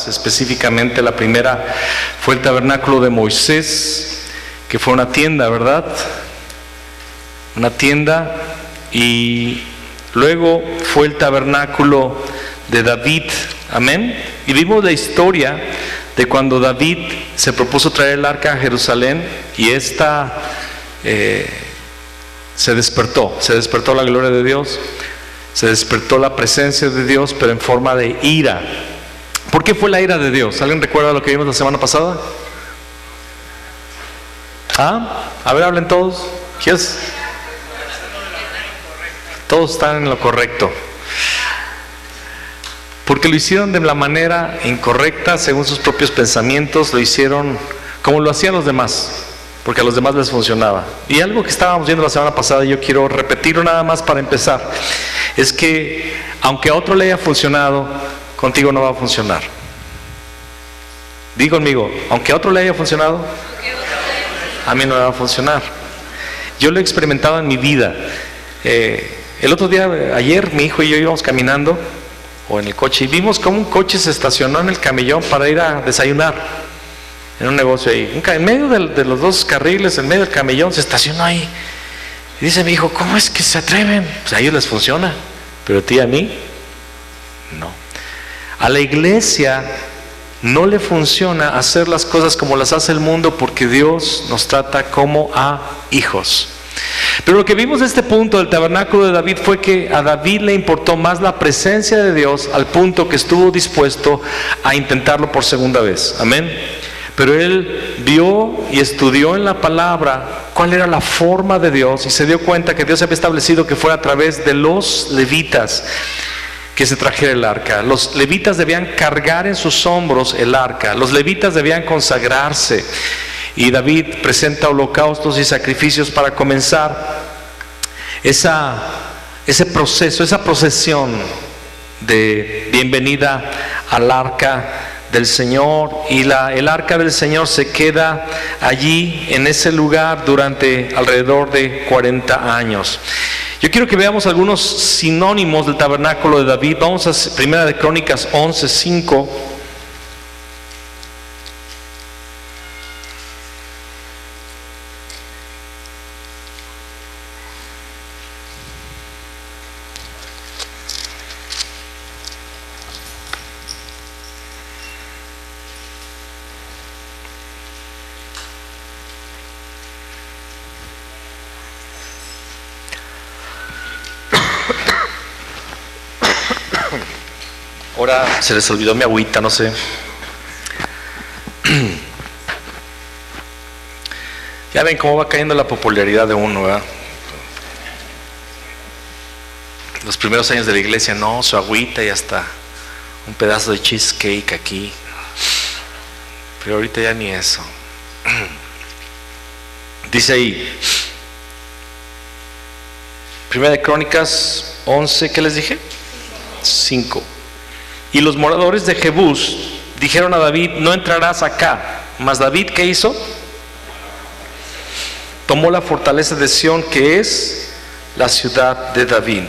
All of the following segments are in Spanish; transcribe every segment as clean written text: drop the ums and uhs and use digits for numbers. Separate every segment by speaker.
Speaker 1: Específicamente la primera fue el tabernáculo de Moisés, que fue una tienda, ¿verdad? Una tienda. Y luego fue el tabernáculo de David, amén. Y vimos la historia de cuando David se propuso traer el arca a Jerusalén, y esta se despertó la gloria de Dios, se despertó la presencia de Dios, pero en forma de ira. ¿Por qué fue la ira de Dios? ¿Alguien recuerda lo que vimos la semana pasada? A ver, hablen todos. ¿Quieres? Todos están en lo correcto. Porque lo hicieron de la manera incorrecta, según sus propios pensamientos, lo hicieron como lo hacían los demás, porque a los demás les funcionaba. Y algo que estábamos viendo la semana pasada, yo quiero repetirlo nada más para empezar, es que aunque a otro le haya funcionado, contigo no va a funcionar. Digo conmigo, aunque a otro le haya funcionado, a mí no me va a funcionar. Yo lo he experimentado en mi vida. El otro día, ayer, mi hijo y yo íbamos caminando, o en el coche, y vimos cómo un coche se estacionó en el camellón para ir a desayunar, en un negocio ahí. En medio de los dos carriles, en medio del camellón, se estacionó ahí. Y dice mi hijo, ¿cómo es que se atreven? Pues a ellos les funciona, pero a ti y a mí, no. A la iglesia no le funciona hacer las cosas como las hace el mundo, porque Dios nos trata como a hijos. Pero lo que vimos de este punto del tabernáculo de David fue que a David le importó más la presencia de Dios, al punto que estuvo dispuesto a intentarlo por segunda vez. Amén. Pero él vio y estudió en la palabra cuál era la forma de Dios, y se dio cuenta que Dios había establecido que fuera a través de los levitas que se trajera el arca. Los levitas debían cargar en sus hombros el arca. Los levitas debían consagrarse. Y David presenta holocaustos y sacrificios para comenzar ese proceso, esa procesión de bienvenida al arca del Señor. Y el arca del Señor se queda allí en ese lugar durante alrededor de 40 años. Yo quiero que veamos algunos sinónimos del tabernáculo de David. Vamos a Primera de Crónicas 11:5. Ahora se les olvidó mi agüita, no sé. Ya ven cómo va cayendo la popularidad de uno, ¿verdad? Los primeros años de la iglesia, no, su agüita y hasta un pedazo de cheesecake aquí. Pero ahorita ya ni eso. Dice ahí, Primera de Crónicas 11, ¿qué les dije? 5. Y los moradores de Jebús dijeron a David, no entrarás acá. Mas David, ¿qué hizo? Tomó la fortaleza de Sión, que es la ciudad de David.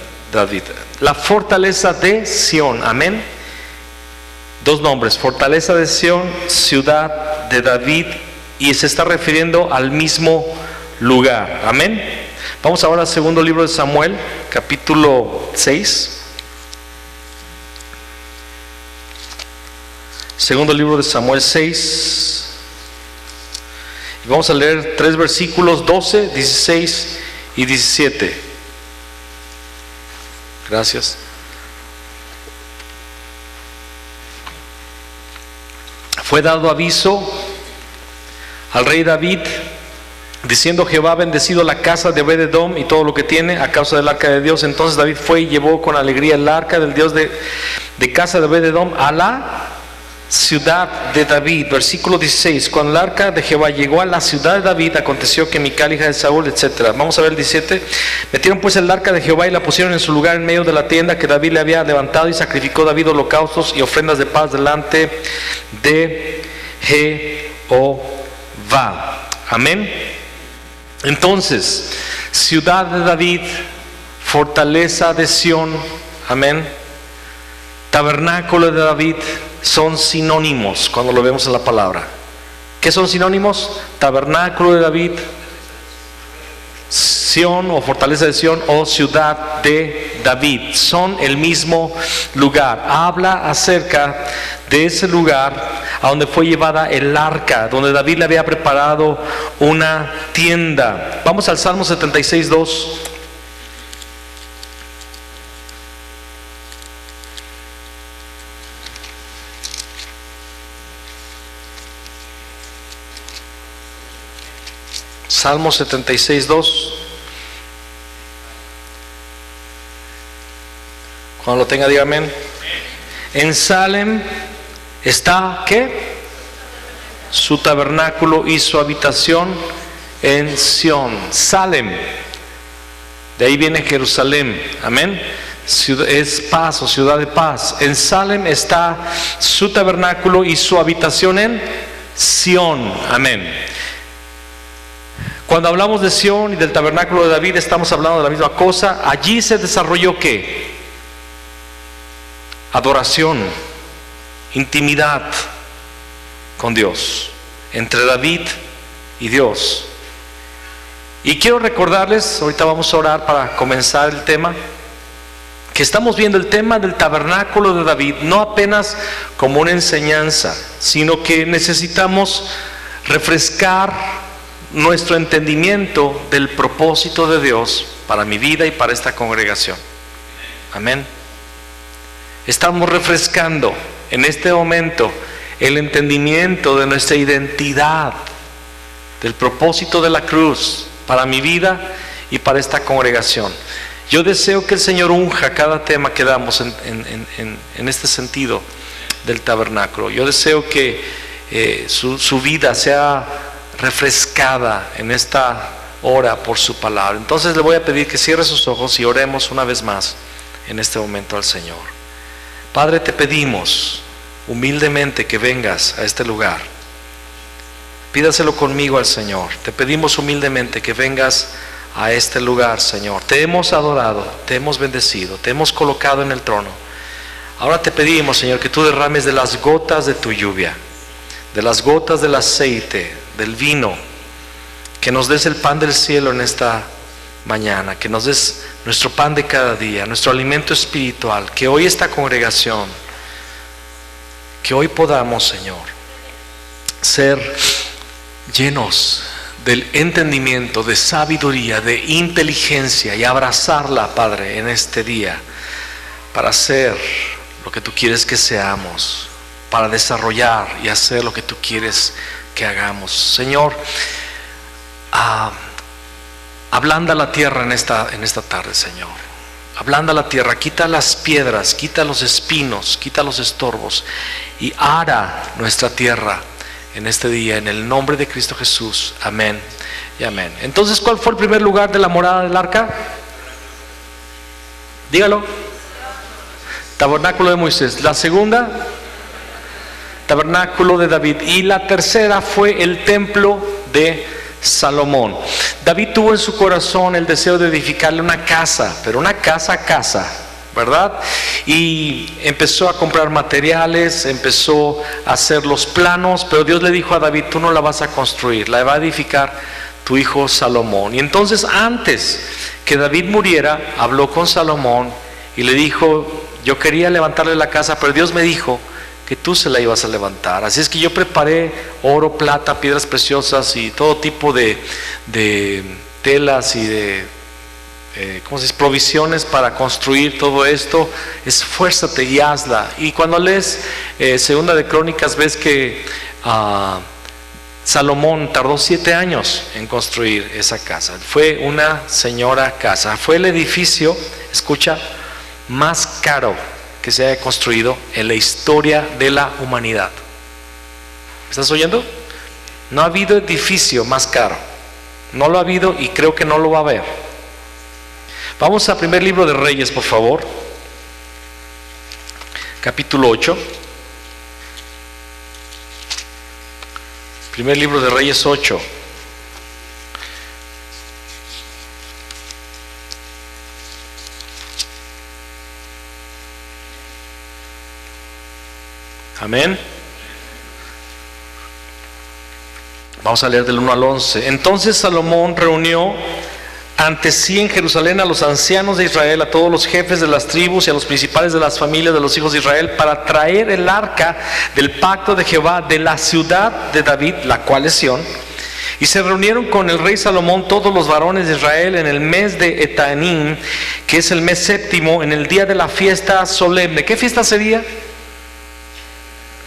Speaker 1: La fortaleza de Sión, amén. Dos nombres, fortaleza de Sión, ciudad de David, y se está refiriendo al mismo lugar, amén. Vamos ahora al segundo libro de Samuel, capítulo 6. Segundo libro de Samuel 6. Y vamos a leer 3 versículos, 12, 16 y 17. Gracias. Fue dado aviso al rey David, diciendo: Jehová ha bendecido la casa de Obed-edom y todo lo que tiene a causa del arca de Dios. Entonces David fue y llevó con alegría el arca del Dios de de casa de Obed-Edom a la ciudad de David. Versículo 16, cuando el arca de Jehová llegó a la ciudad de David, aconteció que Mical, hija de Saúl, etc. Vamos a ver el 17. Metieron pues el arca de Jehová y la pusieron en su lugar en medio de la tienda que David le había levantado, y sacrificó David holocaustos y ofrendas de paz delante de Jehová. Amén. Entonces, ciudad de David, fortaleza de Sión, amén, tabernáculo de David, son sinónimos cuando lo vemos en la palabra. ¿Qué son sinónimos? Tabernáculo de David, Sión o fortaleza de Sión, o ciudad de David, son el mismo lugar. Habla acerca de ese lugar a donde fue llevada el arca, donde David le había preparado una tienda. Vamos al Salmo 76:2. Salmo 76:2. Cuando lo tenga, diga amén. En Salem está, ¿qué? Su tabernáculo y su habitación en Sión. Salem, de ahí viene Jerusalén, amén. Es paz o ciudad de paz. En Salem está su tabernáculo y su habitación en Sión, amén. Cuando hablamos de Sión y del tabernáculo de David, estamos hablando de la misma cosa. Allí se desarrolló, ¿qué? Adoración, intimidad con Dios, entre David y Dios. Y quiero recordarles, ahorita vamos a orar para comenzar el tema, que estamos viendo el tema del tabernáculo de David no apenas como una enseñanza, sino que necesitamos refrescar nuestro entendimiento del propósito de Dios para mi vida y para esta congregación. Amén. Estamos refrescando en este momento el entendimiento de nuestra identidad, del propósito de la cruz para mi vida y para esta congregación. Yo deseo que el Señor unja cada tema que damos en este sentido del tabernáculo. Yo deseo que su vida sea refrescada en esta hora por su palabra. Entonces le voy a pedir que cierre sus ojos y oremos una vez más en este momento al Señor. Padre, te pedimos humildemente que vengas a este lugar. Pídaselo conmigo al Señor. Te pedimos humildemente que vengas a este lugar, Señor. Te hemos adorado, te hemos bendecido, te hemos colocado en el trono. Ahora te pedimos, Señor, que tú derrames de las gotas de tu lluvia, de las gotas del aceite, del vino, que nos des el pan del cielo en esta mañana, que nos des nuestro pan de cada día, nuestro alimento espiritual, que hoy esta congregación, que hoy podamos, Señor, ser llenos del entendimiento, de sabiduría, de inteligencia, y abrazarla, Padre, en este día, para hacer lo que tú quieres que seamos, para desarrollar y hacer lo que tú quieres que hagamos. Señor, ablanda la tierra en esta tarde, Señor. Ablanda la tierra, quita las piedras, quita los espinos, quita los estorbos, y ara nuestra tierra en este día, en el nombre de Cristo Jesús. Amén y amén. Entonces, ¿cuál fue el primer lugar de la morada del arca? Dígalo. Tabernáculo de Moisés. La segunda, tabernáculo de David. Y la tercera fue el templo de Salomón. David tuvo en su corazón el deseo de edificarle una casa, pero una casa, ¿verdad? Y empezó a comprar materiales, empezó a hacer los planos, pero Dios le dijo a David: tú no la vas a construir, la va a edificar tu hijo Salomón. Y entonces, antes que David muriera, habló con Salomón y le dijo: yo quería levantarle la casa, pero Dios me dijo que tú se la ibas a levantar. Así es que yo preparé oro, plata, piedras preciosas y todo tipo de telas y de provisiones para construir todo esto. Esfuérzate y hazla. Y cuando lees Segunda de Crónicas, ves que Salomón tardó 7 años en construir esa casa. Fue una señora casa. Fue el edificio, escucha, más caro que se haya construido en la historia de la humanidad. ¿Me estás oyendo? No ha habido edificio más caro. No lo ha habido y creo que no lo va a haber. Vamos al primer libro de Reyes, por favor. Capítulo 8. Primer libro de Reyes 8. Amén. Vamos a leer del 1 al 11. Entonces Salomón reunió ante sí en Jerusalén a los ancianos de Israel, a todos los jefes de las tribus y a los principales de las familias de los hijos de Israel, para traer el arca del pacto de Jehová de la ciudad de David, la cual es Sión. Y se reunieron con el rey Salomón todos los varones de Israel en el mes de Etanim, que es el mes séptimo, en el día de la fiesta solemne. ¿Qué fiesta sería?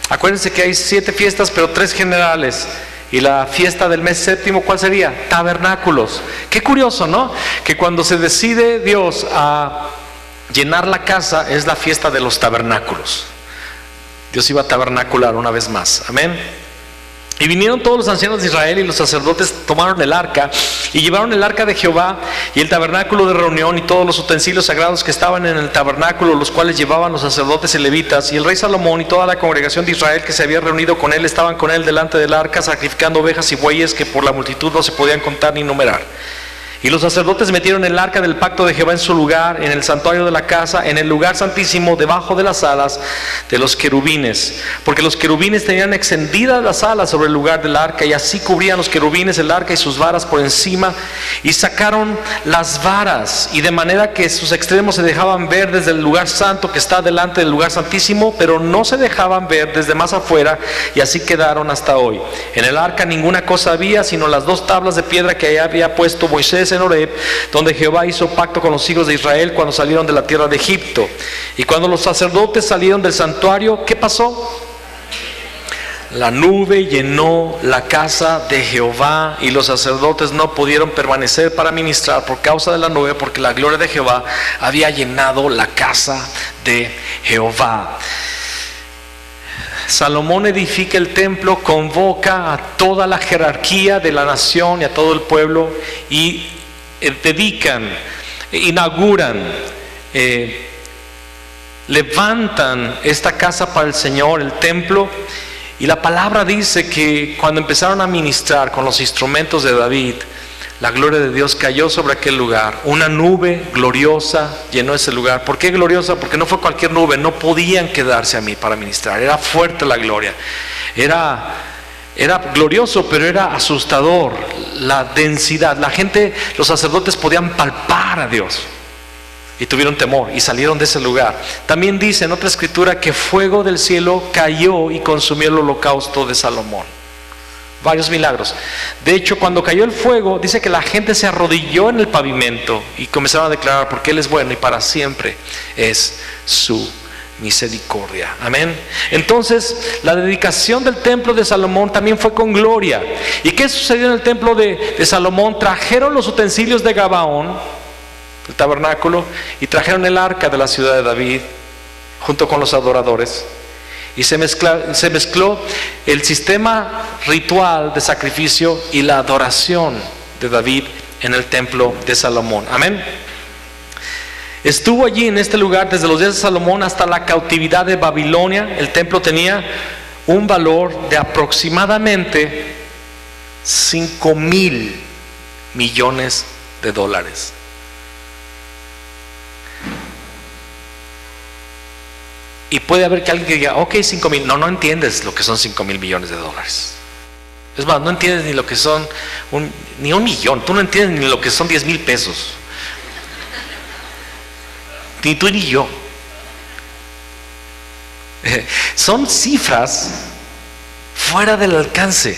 Speaker 1: Acuérdense que hay 7 fiestas, pero 3 generales. Y la fiesta del mes séptimo, ¿cuál sería? Tabernáculos. Qué curioso, ¿no? Que cuando se decide Dios a llenar la casa, es la fiesta de los tabernáculos. Dios iba a tabernacular una vez más. Amén. Y vinieron todos los ancianos de Israel y los sacerdotes tomaron el arca y llevaron el arca de Jehová y el tabernáculo de reunión y todos los utensilios sagrados que estaban en el tabernáculo, los cuales llevaban los sacerdotes y levitas. Y el rey Salomón y toda la congregación de Israel que se había reunido con él estaban con él delante del arca, sacrificando ovejas y bueyes que por la multitud no se podían contar ni numerar. Y los sacerdotes metieron el arca del pacto de Jehová en su lugar, en el santuario de la casa, en el lugar santísimo, debajo de las alas de los querubines. Porque los querubines tenían extendidas las alas sobre el lugar del arca, y así cubrían los querubines el arca y sus varas por encima. Y sacaron las varas, y de manera que sus extremos se dejaban ver desde el lugar santo que está delante del lugar santísimo, pero no se dejaban ver desde más afuera, y así quedaron hasta hoy. En el arca ninguna cosa había, sino las 2 tablas de piedra que había puesto Moisés en Horeb, donde Jehová hizo pacto con los hijos de Israel cuando salieron de la tierra de Egipto. Y cuando los sacerdotes salieron del santuario, ¿qué pasó? La nube llenó la casa de Jehová y los sacerdotes no pudieron permanecer para ministrar por causa de la nube, porque la gloria de Jehová había llenado la casa de Jehová. Salomón edifica el templo, convoca a toda la jerarquía de la nación y a todo el pueblo y dedican, inauguran, levantan esta casa para el Señor, el templo. Y la palabra dice que cuando empezaron a ministrar con los instrumentos de David, la gloria de Dios cayó sobre aquel lugar. Una nube gloriosa llenó ese lugar. ¿Por qué gloriosa? Porque no fue cualquier nube, no podían quedarse a mí para ministrar. Era fuerte la gloria. Era glorioso, pero era asustador la densidad. La gente, los sacerdotes podían palpar a Dios y tuvieron temor y salieron de ese lugar. También dice en otra escritura que fuego del cielo cayó y consumió el holocausto de Salomón. Varios milagros. De hecho, cuando cayó el fuego, dice que la gente se arrodilló en el pavimento y comenzaron a declarar: porque Él es bueno y para siempre es su misericordia. Amén. Entonces, la dedicación del templo de Salomón también fue con gloria. ¿Y qué sucedió en el templo de Salomón? Trajeron los utensilios de Gabaón, el tabernáculo, y trajeron el arca de la ciudad de David junto con los adoradores. Y se mezcló el sistema ritual de sacrificio y la adoración de David en el templo de Salomón. Amén. Estuvo allí en este lugar desde los días de Salomón hasta la cautividad de Babilonia. El templo tenía un valor de aproximadamente 5,000 millones de dólares. Y puede haber que alguien que diga: ok, 5,000. No entiendes lo que son 5,000 millones de dólares. Es más, no entiendes ni lo que son ni un millón. Tú no entiendes ni lo que son 10,000 pesos. Ni tú ni yo. Son cifras fuera del alcance.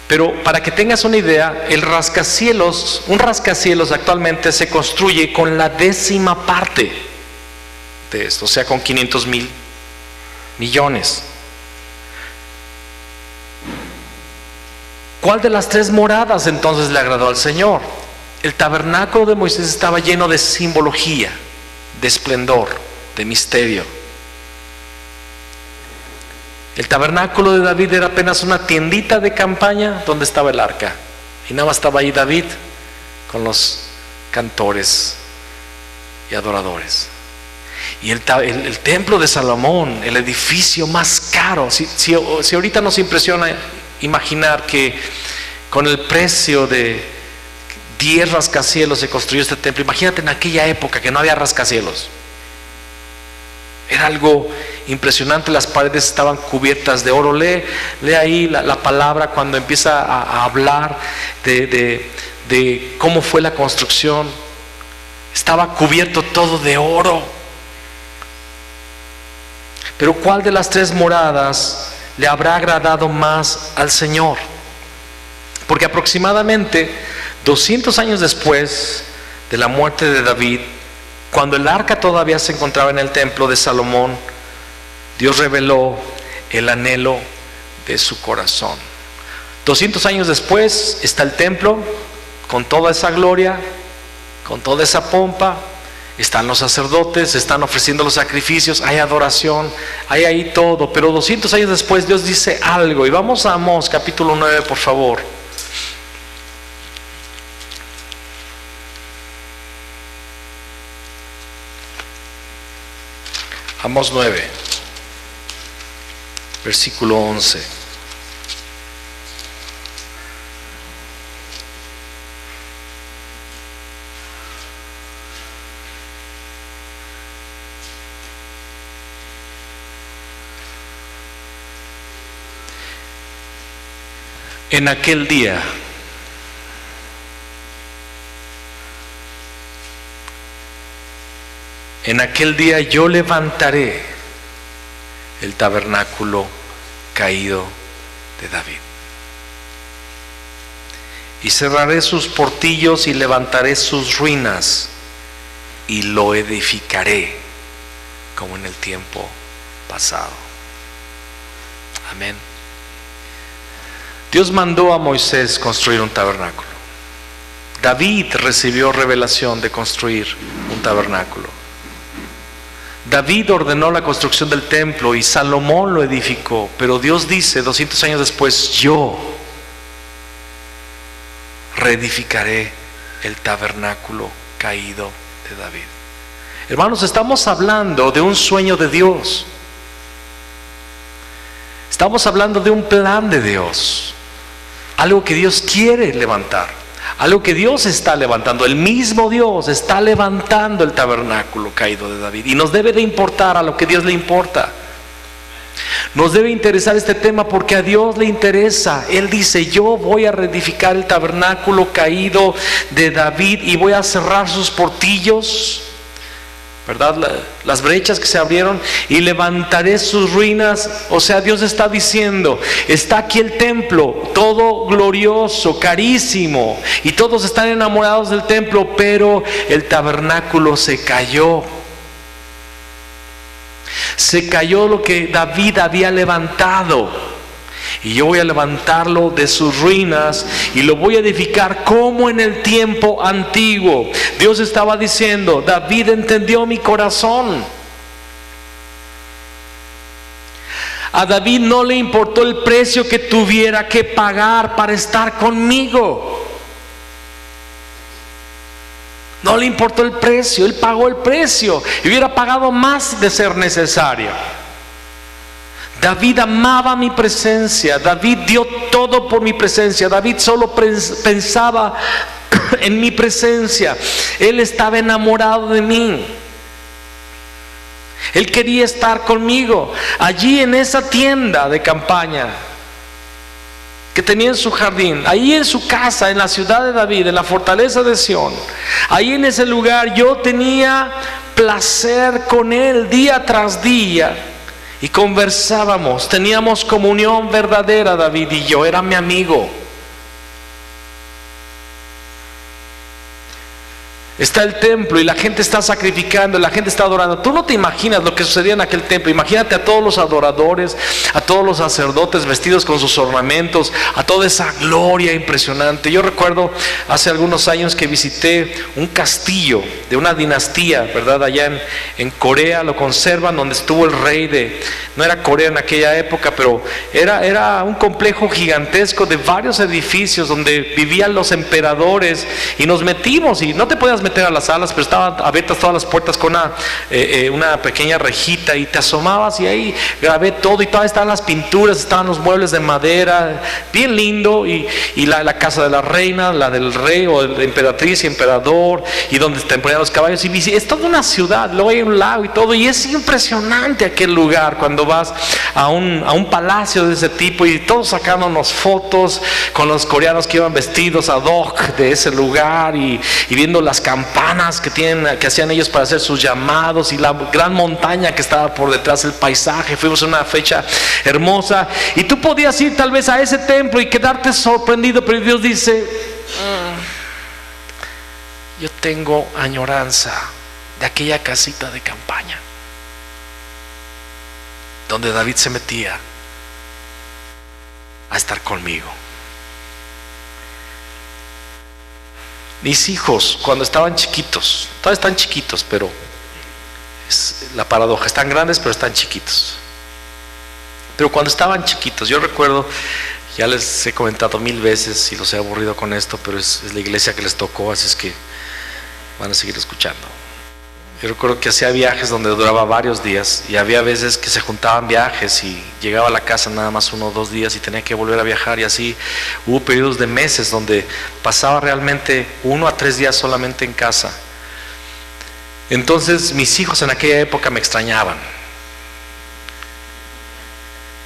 Speaker 1: Pero para que tengas una idea, un rascacielos actualmente se construye con la 10ª parte de esto, o sea, con 500,000 millones. ¿Cuál de las 3 moradas entonces le agradó al Señor? El tabernáculo de Moisés estaba lleno de simbología, de esplendor, de misterio. El tabernáculo de David era apenas una tiendita de campaña donde estaba el arca, y nada más estaba ahí David con los cantores y adoradores. Y el templo de Salomón, el edificio más caro, si ahorita nos impresiona imaginar que con el precio de 10 rascacielos se construyó este templo, imagínate en aquella época que no había rascacielos. Era algo impresionante, las paredes estaban cubiertas de oro. Lee ahí la palabra cuando empieza a hablar de cómo fue la construcción. Estaba cubierto todo de oro. Pero ¿cuál de las 3 moradas le habrá agradado más al Señor? Porque aproximadamente 200 años después de la muerte de David, cuando el arca todavía se encontraba en el templo de Salomón, Dios reveló el anhelo de su corazón. 200 años después está el templo con toda esa gloria, con toda esa pompa. Están los sacerdotes, están ofreciendo los sacrificios, hay adoración, hay ahí todo. Pero 200 años después Dios dice algo. Y vamos a Amós capítulo 9, por favor. Amós 9, versículo 11. En aquel día yo levantaré el tabernáculo caído de David, y cerraré sus portillos y levantaré sus ruinas y lo edificaré como en el tiempo pasado. Amén. Dios mandó a Moisés construir un tabernáculo. David recibió revelación de construir un tabernáculo. David ordenó la construcción del templo y Salomón lo edificó. Pero Dios dice 200 años después: yo reedificaré el tabernáculo caído de David. Hermanos, estamos hablando de un sueño de Dios. Estamos hablando de un plan de Dios. Algo que Dios quiere levantar, algo que Dios está levantando. El mismo Dios está levantando el tabernáculo caído de David, y nos debe de importar a lo que Dios le importa. Nos debe interesar este tema porque a Dios le interesa. Él dice: yo voy a reedificar el tabernáculo caído de David y voy a cerrar sus portillos, ¿verdad? Las brechas que se abrieron, y levantaré sus ruinas. O sea, Dios está diciendo: está aquí el templo, todo glorioso, carísimo, y todos están enamorados del templo, pero el tabernáculo se cayó. Se cayó lo que David había levantado, y yo voy a levantarlo de sus ruinas y lo voy a edificar como en el tiempo antiguo. Dios estaba diciendo: David entendió mi corazón. A David no le importó el precio que tuviera que pagar para estar conmigo. No le importó el precio, él pagó el precio y hubiera pagado más de ser necesario. David amaba mi presencia, David dio todo por mi presencia, David solo pensaba en mi presencia, él estaba enamorado de mí, él quería estar conmigo. Allí en esa tienda de campaña que tenía en su jardín, ahí en su casa, en la ciudad de David, en la fortaleza de Sión, ahí en ese lugar yo tenía placer con él día tras día, y conversábamos, teníamos comunión verdadera. David y yo, era mi amigo. Está el templo y la gente está sacrificando, la gente está adorando. Tú no te imaginas lo que sucedía en aquel templo. Imagínate a todos los adoradores, a todos los sacerdotes vestidos con sus ornamentos, a toda esa gloria impresionante. Yo recuerdo hace algunos años que visité un castillo de una dinastía, ¿verdad? Allá en Corea lo conservan, donde estuvo el rey de... No era Corea en aquella época, pero era un complejo gigantesco de varios edificios donde vivían los emperadores, y nos metimos y no te podías meter a las salas, pero estaban abiertas todas las puertas con una pequeña rejita, y te asomabas y ahí grabé todo, y todavía estaban las pinturas, estaban los muebles de madera, bien lindo, y la casa de la reina, la del rey o de emperatriz y emperador, y donde te ponían los caballos, y es toda una ciudad, luego hay un lago y todo, y es impresionante aquel lugar cuando vas a un palacio de ese tipo, y todos sacándonos fotos con los coreanos que iban vestidos ad hoc de ese lugar, y viendo las campanas que hacían ellos para hacer sus llamados, y la gran montaña que estaba por detrás del paisaje. Fuimos a una fecha hermosa, y tú podías ir tal vez a ese templo y quedarte sorprendido, pero Dios dice: yo tengo añoranza de aquella casita de campaña donde David se metía a estar conmigo. Mis hijos, cuando estaban chiquitos, todavía están chiquitos, pero es la paradoja, están grandes pero están chiquitos. Pero cuando estaban chiquitos, yo recuerdo, ya les he comentado 1000 veces y los he aburrido con esto, pero es la iglesia que les tocó, así es que van a seguir escuchando. Yo recuerdo que hacía viajes donde duraba varios días, y había veces que se juntaban viajes y llegaba a la casa nada más 1 o 2 días y tenía que volver a viajar, y así hubo periodos de meses donde pasaba realmente 1 a 3 días solamente en casa. Entonces mis hijos en aquella época me extrañaban,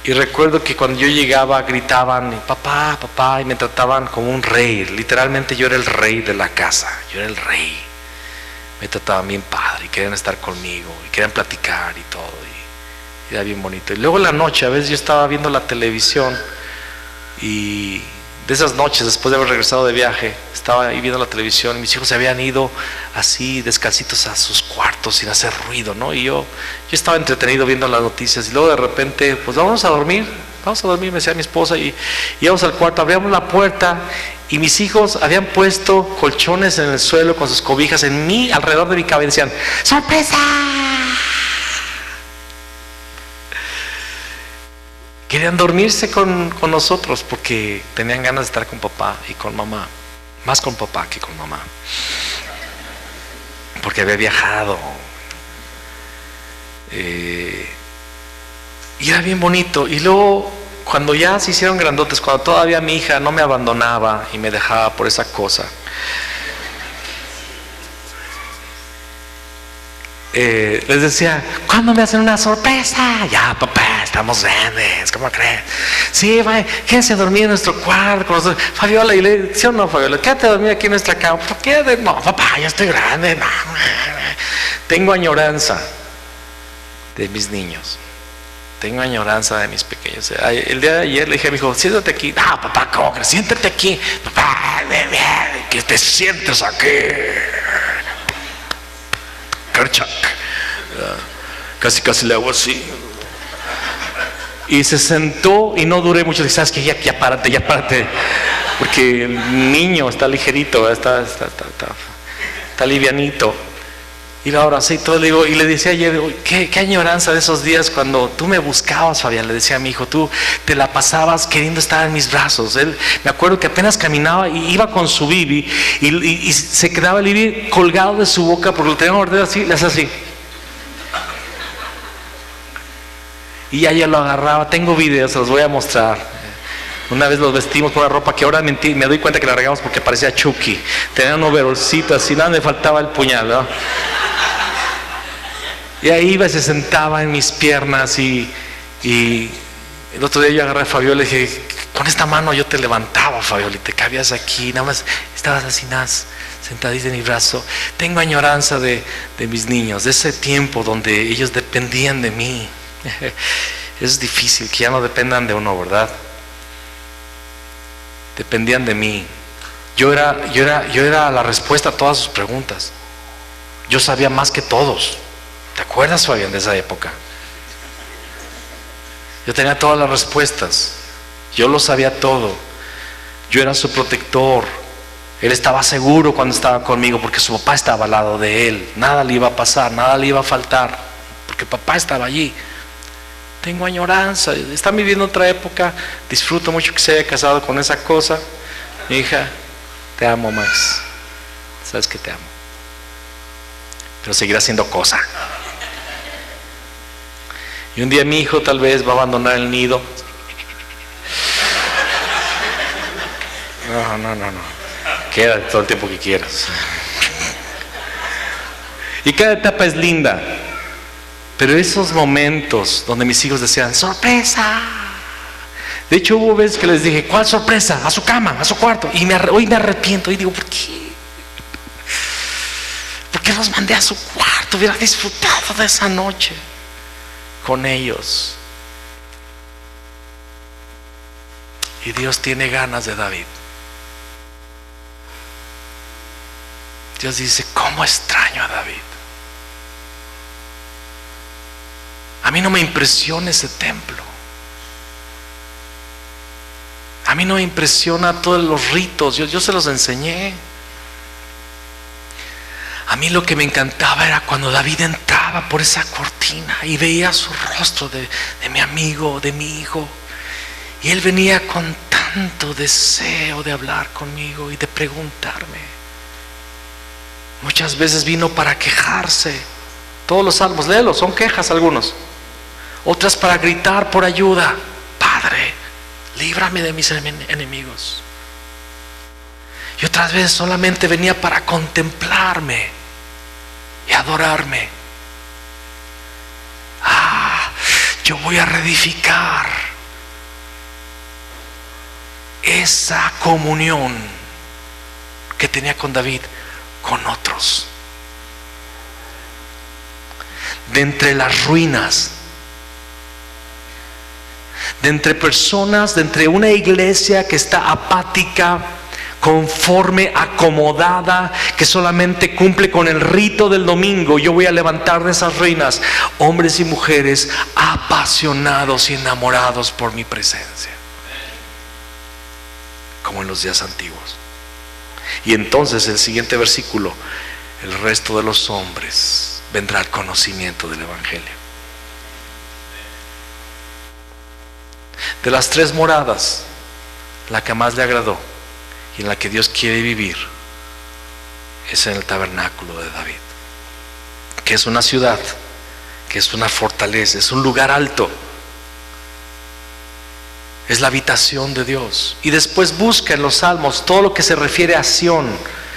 Speaker 1: y recuerdo que cuando yo llegaba gritaban: papá, papá, y me trataban como un rey. Literalmente yo era el rey de la casa, yo era el rey. Me trataban bien padre y querían estar conmigo y querían platicar y todo, y era bien bonito. Y luego en la noche, a veces yo estaba viendo la televisión, y de esas noches, después de haber regresado de viaje, estaba ahí viendo la televisión, y mis hijos se habían ido así descalcitos a sus cuartos sin hacer ruido, ¿no? Y yo estaba entretenido viendo las noticias, y luego de repente, pues vamos a dormir, me decía mi esposa, y íbamos al cuarto, abríamos la puerta, y mis hijos habían puesto colchones en el suelo con sus cobijas alrededor de mi cabeza, y decían: ¡sorpresa! Querían dormirse con nosotros porque tenían ganas de estar con papá y con mamá, más con papá que con mamá, porque había viajado. Y era bien bonito. Y luego, cuando ya se hicieron grandotes, cuando todavía mi hija no me abandonaba y me dejaba por esa cosa, les decía: ¿cuándo me hacen una sorpresa? Ya, papá, estamos grandes, ¿cómo crees? Sí, vaya, quédense a dormir en nuestro cuarto con nosotros. Fabiola, y le dije: ¿sí o no, Fabiola? Quédate a dormir aquí en nuestra cama. ¿Por qué? No, papá, ya estoy grande. No. Tengo añoranza de mis niños, tengo añoranza de mis pequeños. El día de ayer le dije a mi hijo: siéntate aquí. No, papá, ¿cómo crees? Siéntate aquí. Papá, que te sientes aquí. Kerchak. Casi le hago así. Y se sentó, y no duré mucho. Dije: ¿sabes qué? Ya párate. Porque el niño está ligerito, está livianito. Y la abracé y todo, y le decía ayer: qué añoranza de esos días cuando tú me buscabas, Fabián. Le decía a mi hijo: tú te la pasabas queriendo estar en mis brazos. Me acuerdo que apenas caminaba y iba con su bibi, y se quedaba el bibi colgado de su boca porque lo tenía mordido así, le hacía así. Y ya lo agarraba. Tengo videos, se los voy a mostrar. Una vez los vestimos con una ropa que ahora me doy cuenta que la regamos porque parecía Chucky. Tenía un overolcito así, nada me faltaba el puñal, ¿no? Y ahí iba y se sentaba en mis piernas, y el otro día yo agarré a Fabiola y le dije: con esta mano yo te levantaba, Fabiola, y te cabías aquí, nada más estabas así, nada, sentadita en mi brazo. Tengo añoranza de mis niños, de ese tiempo donde ellos dependían de mí. Es difícil que ya no dependan de uno, ¿verdad? Dependían de mí. Yo era la respuesta a todas sus preguntas. Yo sabía más que todos. ¿Te acuerdas, Fabián, de esa época? Yo tenía todas las respuestas. Yo lo sabía todo. Yo era su protector. Él estaba seguro cuando estaba conmigo porque su papá estaba al lado de él. Nada le iba a pasar, nada le iba a faltar, porque papá estaba allí. Tengo añoranza. Están viviendo otra época. Disfruto mucho que se haya casado con esa cosa. Mi hija, te amo, Max. Sabes que te amo. Pero seguirá siendo cosa. Y un día mi hijo tal vez va a abandonar el nido. No. Quédate todo el tiempo que quieras. Y cada etapa es linda. Pero esos momentos donde mis hijos decían, ¡sorpresa! De hecho hubo veces que les dije, ¿cuál sorpresa? A su cama, a su cuarto. Y hoy me arrepiento y digo, ¿por qué? ¿Por qué los mandé a su cuarto? Hubiera disfrutado de esa noche con ellos. Y Dios tiene ganas de David. Dios dice, ¿cómo extraño a David? A mí no me impresiona ese templo. A mí no me impresiona todos los ritos. Yo se los enseñé. A mí lo que me encantaba era cuando David entraba por esa cortina y veía su rostro de mi amigo, de mi hijo. Y él venía con tanto deseo de hablar conmigo y de preguntarme. Muchas veces vino para quejarse. Todos los salmos, léelos, son quejas algunos. Otras para gritar por ayuda. Padre, líbrame de mis enemigos. Y otras veces solamente venía para contemplarme y adorarme. Yo voy a reedificar esa comunión que tenía con David, con otros. De entre las ruinas, de entre personas, de entre una iglesia que está apática, conforme, acomodada, que solamente cumple con el rito del domingo, yo voy a levantar de esas ruinas hombres y mujeres apasionados y enamorados por mi presencia, como en los días antiguos. Y entonces el siguiente versículo, el resto de los hombres vendrá al conocimiento del evangelio. De las 3 moradas, la que más le agradó y en la que Dios quiere vivir es en el tabernáculo de David, que es una ciudad, que es una fortaleza, es un lugar alto, es la habitación de Dios. Y después busca en los salmos todo lo que se refiere a Sión.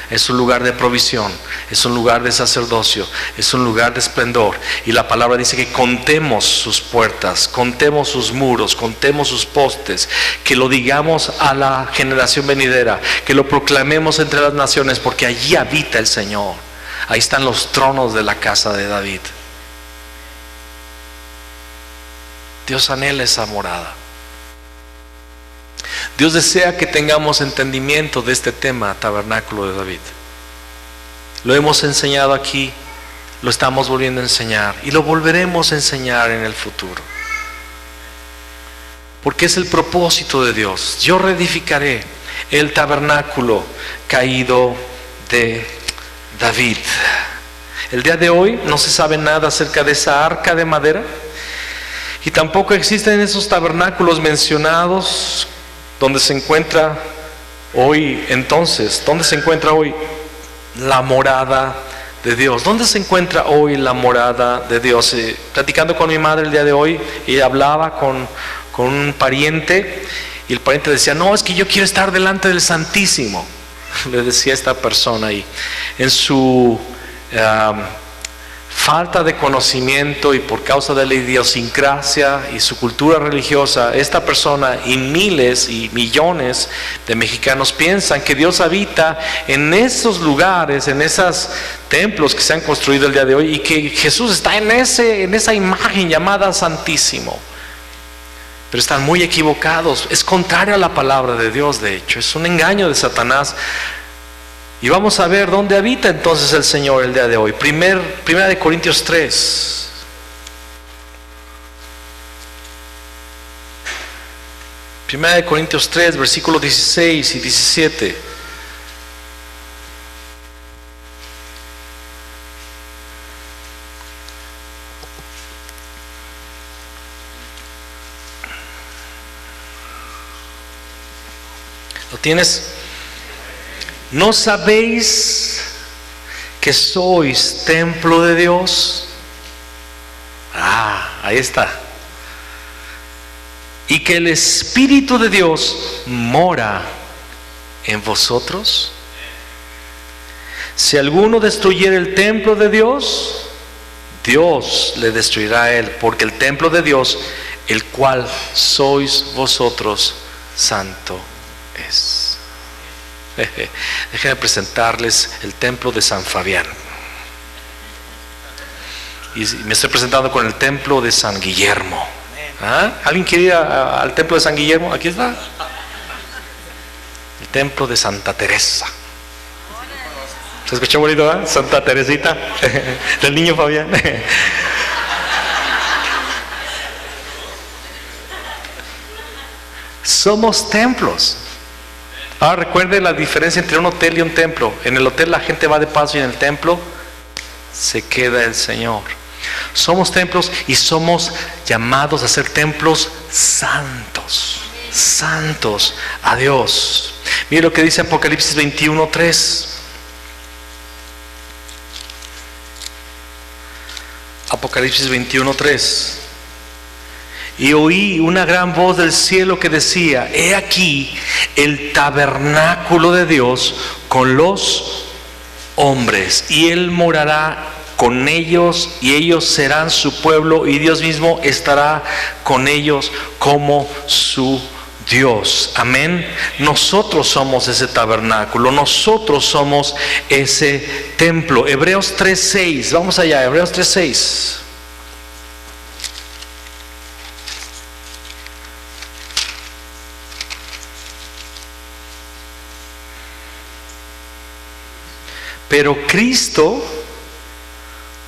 Speaker 1: Es un lugar de provisión, es un lugar de sacerdocio, es un lugar de esplendor. Y la palabra dice que contemos sus puertas, contemos sus muros, contemos sus postes, que lo digamos a la generación venidera, que lo proclamemos entre las naciones, porque allí habita el Señor. Ahí están los tronos de la casa de David. Dios anhela esa morada. Dios desea que tengamos entendimiento de este tema, tabernáculo de David. Lo hemos enseñado aquí, lo estamos volviendo a enseñar y lo volveremos a enseñar en el futuro. Porque es el propósito de Dios. Yo reedificaré el tabernáculo caído de David. El día de hoy no se sabe nada acerca de esa arca de madera y tampoco existen esos tabernáculos mencionados donde se encuentra hoy. Entonces, ¿dónde se encuentra hoy la morada de Dios? ¿Dónde se encuentra hoy la morada de Dios? Platicando con mi madre el día de hoy, y hablaba con un pariente, y el pariente decía, no, es que yo quiero estar delante del Santísimo. Le decía a esta persona ahí, en su falta de conocimiento y por causa de la idiosincrasia y su cultura religiosa, esta persona y miles y millones de mexicanos piensan que Dios habita en esos lugares, en esos templos que se han construido el día de hoy, y que Jesús está en esa imagen llamada Santísimo. Pero están muy equivocados. Es contrario a la palabra de Dios, de hecho. Es un engaño de Satanás. Y vamos a ver dónde habita entonces el Señor el día de hoy. Primera de Corintios 3. Primera de Corintios 3, versículos 16 y 17. ¿Lo tienes? ¿No sabéis que sois templo de Dios? Ahí está. Y que el Espíritu de Dios mora en vosotros. Si alguno destruyere el templo de Dios, Dios le destruirá a él, porque el templo de Dios, el cual sois vosotros, santo es. Déjenme presentarles el templo de San Fabián. Y me estoy presentando con el templo de San Guillermo. ¿Alguien quiere ir al templo de San Guillermo? Aquí está. El templo de Santa Teresa. ¿Se escuchó bonito, eh? Santa Teresita, del niño Fabián. Somos templos. Ahora recuerde la diferencia entre un hotel y un templo. En el hotel la gente va de paso y en el templo se queda el Señor. Somos templos y somos llamados a ser templos santos, santos a Dios. Mire lo que dice Apocalipsis 21:3. Apocalipsis 21:3. Y oí una gran voz del cielo que decía: he aquí el tabernáculo de Dios con los hombres, y Él morará con ellos, y ellos serán su pueblo, y Dios mismo estará con ellos como su Dios. Amén. Nosotros somos ese tabernáculo, nosotros somos ese templo. Hebreos 3:6. Vamos allá, Hebreos 3:6. Pero Cristo,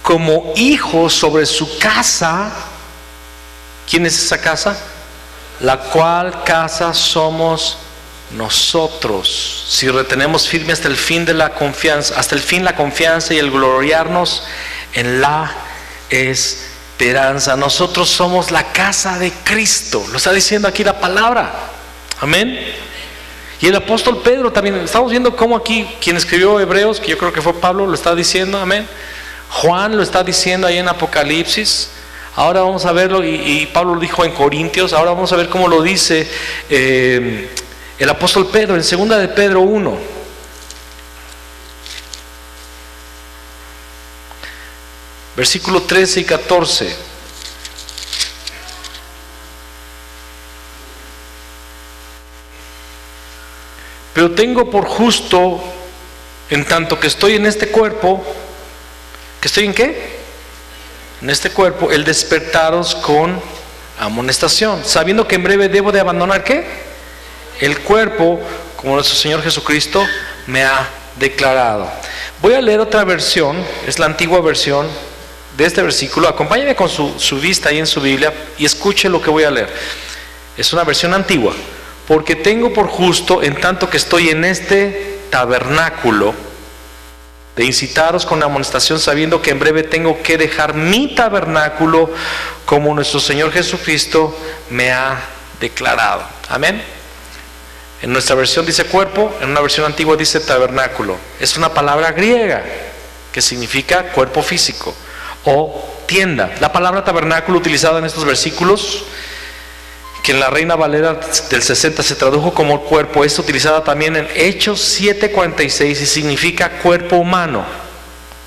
Speaker 1: como hijo sobre su casa. ¿Quién es esa casa? La cual casa somos nosotros, si retenemos firme hasta el fin de la confianza, hasta el fin la confianza y el gloriarnos en la esperanza. Nosotros somos la casa de Cristo, lo está diciendo aquí la palabra. Amén. Y el apóstol Pedro también, estamos viendo cómo aquí quien escribió Hebreos, que yo creo que fue Pablo, lo está diciendo. Amén. Juan lo está diciendo ahí en Apocalipsis. Ahora vamos a verlo, y Pablo lo dijo en Corintios. Ahora vamos a ver cómo lo dice el apóstol Pedro en 2 de Pedro 1. Versículo 13 y 14. Pero tengo por justo, en tanto que estoy en este cuerpo, ¿que estoy en qué? En este cuerpo, el despertaros con amonestación, sabiendo que en breve debo de abandonar ¿qué? El cuerpo, como nuestro Señor Jesucristo me ha declarado. Voy a leer otra versión, es la antigua versión de este versículo. Acompáñeme con su vista ahí en su Biblia y escuche lo que voy a leer. Es una versión antigua. Porque tengo por justo, en tanto que estoy en este tabernáculo, de incitaros con amonestación, sabiendo que en breve tengo que dejar mi tabernáculo, como nuestro Señor Jesucristo me ha declarado. Amén. En nuestra versión dice cuerpo, en una versión antigua dice tabernáculo. Es una palabra griega que significa cuerpo físico o tienda. La palabra tabernáculo utilizada en estos versículos, que en la Reina Valera del 60 se tradujo como cuerpo, es utilizada también en Hechos 7:46 y significa cuerpo humano,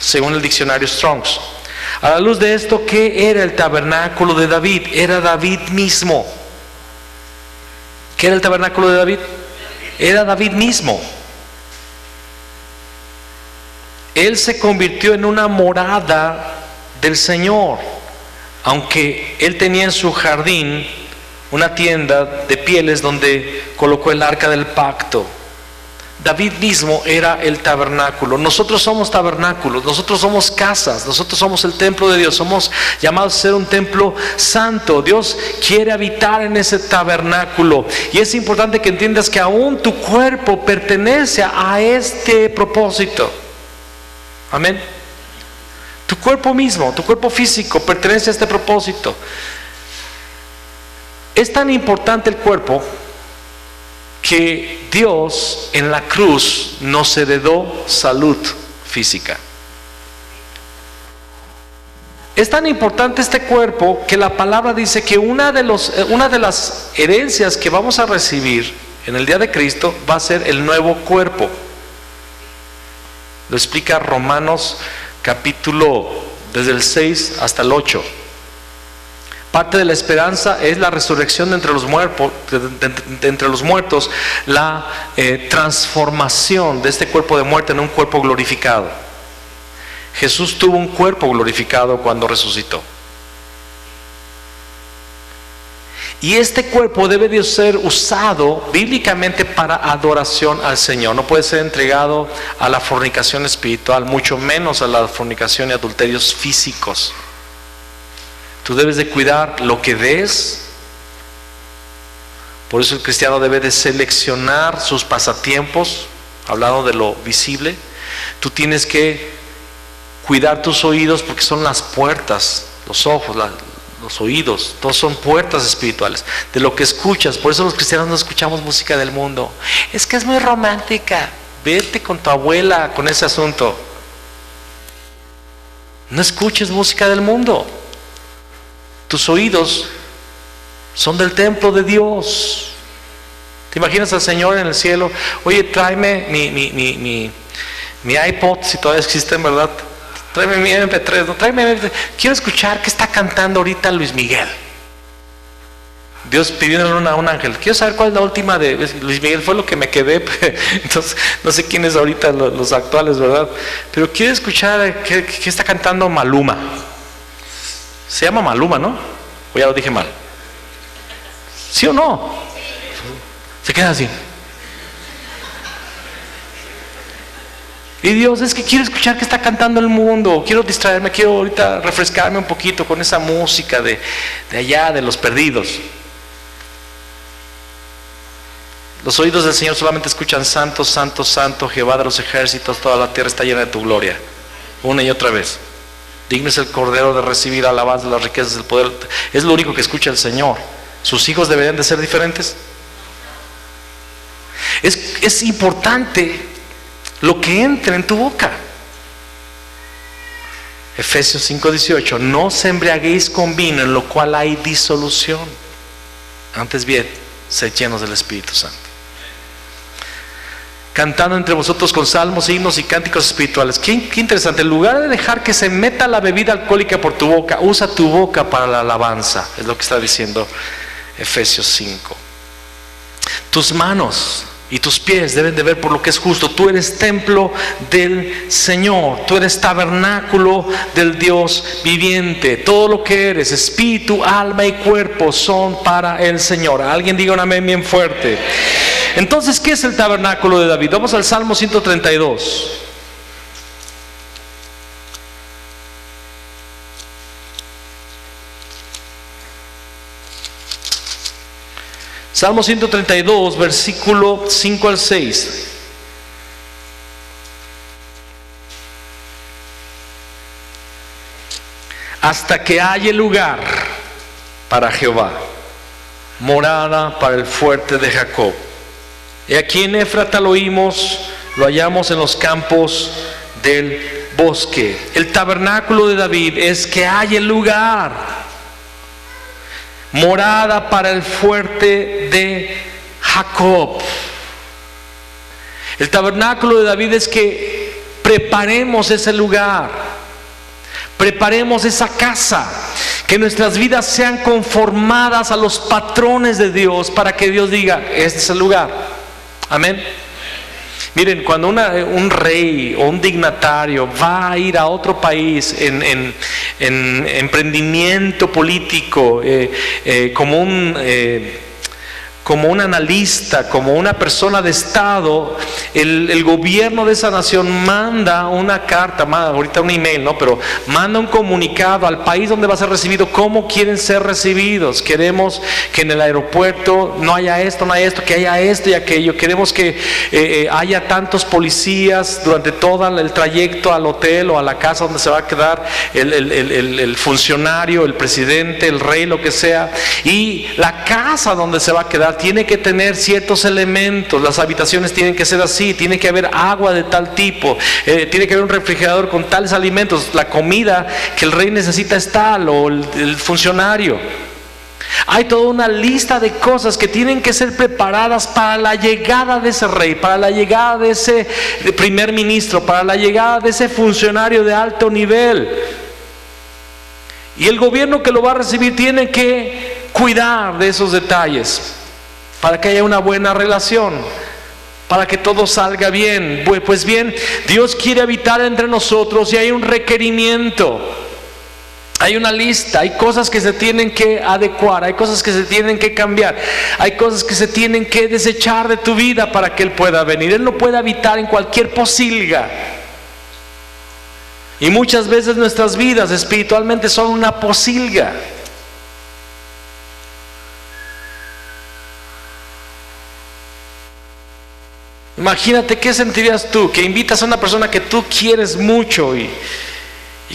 Speaker 1: según el diccionario Strong's. A la luz de esto, ¿qué era el tabernáculo de David? Era David mismo. ¿Qué era el tabernáculo de David? Era David mismo. Él se convirtió en una morada del Señor, aunque él tenía en su jardín una tienda de pieles donde colocó el arca del pacto. David mismo era el tabernáculo. Nosotros somos tabernáculos, nosotros somos casas, nosotros somos el templo de Dios, somos llamados a ser un templo santo. Dios quiere habitar en ese tabernáculo, y es importante que entiendas que aún tu cuerpo pertenece a este propósito. Amén. Tu cuerpo mismo, tu cuerpo físico pertenece a este propósito. Es tan importante el cuerpo que Dios en la cruz nos heredó salud física. Es tan importante este cuerpo que la palabra dice que una de las herencias que vamos a recibir en el día de Cristo va a ser el nuevo cuerpo. Lo explica Romanos capítulo desde el 6 hasta el 8. Parte de la esperanza es la resurrección de entre los muertos, la transformación de este cuerpo de muerte en un cuerpo glorificado. Jesús tuvo un cuerpo glorificado cuando resucitó. Y este cuerpo debe de ser usado bíblicamente para adoración al Señor. No puede ser entregado a la fornicación espiritual, mucho menos a la fornicación y adulterios físicos. Tú debes de cuidar lo que ves. Por eso el cristiano debe de seleccionar sus pasatiempos, hablando de lo visible. Tú tienes que cuidar tus oídos, porque son las puertas, los ojos, los oídos, todos son puertas espirituales de lo que escuchas. Por eso los cristianos no escuchamos música del mundo. Es que es muy romántica. Vete con tu abuela con ese asunto. No escuches música del mundo. Tus oídos son del templo de Dios. ¿Te imaginas al Señor en el cielo? Oye, tráeme mi iPod, si todavía existe, en verdad. Tráeme mi MP3, no, quiero escuchar qué está cantando ahorita Luis Miguel. Dios pidiéndole a un ángel, quiero saber cuál es la última de Luis Miguel, fue lo que me quedé. Entonces no sé quiénes ahorita los actuales, ¿verdad? Pero quiero escuchar qué está cantando Maluma. Se llama Maluma, ¿no? O ya lo dije mal. ¿Sí o no? Se queda así. Y Dios, es que quiero escuchar qué está cantando el mundo, quiero distraerme, quiero ahorita refrescarme un poquito con esa música de allá, de los perdidos. Los oídos del Señor solamente escuchan: santo, santo, santo, Jehová de los ejércitos, toda la tierra está llena de tu gloria. Una y otra vez. Digno es el Cordero de recibir alabanza de las riquezas del poder. Es lo único que escucha el Señor. ¿Sus hijos deberían de ser diferentes? Es importante lo que entra en tu boca. Efesios 5:18: no se embriaguéis con vino, en lo cual hay disolución. Antes bien, sed llenos del Espíritu Santo, cantando entre vosotros con salmos, himnos y cánticos espirituales. Qué interesante. En lugar de dejar que se meta la bebida alcohólica por tu boca, usa tu boca para la alabanza. Es lo que está diciendo Efesios 5. Tus manos y tus pies deben de ver por lo que es justo. Tú eres templo del Señor, tú eres tabernáculo del Dios viviente. Todo lo que eres, espíritu, alma y cuerpo, son para el Señor. Alguien diga un amén bien fuerte. Entonces, ¿qué es el tabernáculo de David? Vamos al Salmo 132. Salmo 132, versículo 5 al 6. Hasta que haya lugar para Jehová, morada para el fuerte de Jacob. Y aquí en Éfrata lo oímos, lo hallamos en los campos del bosque. El tabernáculo de David es que haya lugar, morada para el fuerte de Jacob. El tabernáculo de David es que preparemos ese lugar, preparemos esa casa, que nuestras vidas sean conformadas a los patrones de Dios, para que Dios diga: este es el lugar. Amén. Miren, cuando un rey o un dignatario va a ir a otro país en emprendimiento político, como como un analista, como una persona de Estado, el gobierno de esa nación manda una carta, ahorita un email, ¿no? Pero manda un comunicado al país donde va a ser recibido, cómo quieren ser recibidos. Queremos que en el aeropuerto no haya esto, que haya esto y aquello. Queremos que haya tantos policías durante todo el trayecto al hotel o a la casa donde se va a quedar el funcionario, el presidente, el rey, lo que sea. Y la casa donde se va a quedar tiene que tener ciertos elementos, las habitaciones tienen que ser así, tiene que haber agua de tal tipo, tiene que haber un refrigerador con tales alimentos, la comida que el rey necesita es tal, o el funcionario. Hay toda una lista de cosas que tienen que ser preparadas para la llegada de ese rey, para la llegada de ese primer ministro, para la llegada de ese funcionario de alto nivel. Y el gobierno que lo va a recibir tiene que cuidar de esos detalles para que haya una buena relación, para que todo salga bien. Pues bien, Dios quiere habitar entre nosotros y hay un requerimiento, hay una lista, hay cosas que se tienen que adecuar, hay cosas que se tienen que cambiar, hay cosas que se tienen que desechar de tu vida para que Él pueda venir. Él no puede habitar en cualquier posilga. Y muchas veces nuestras vidas espiritualmente son una posilga. Imagínate qué sentirías tú, que invitas a una persona que tú quieres mucho y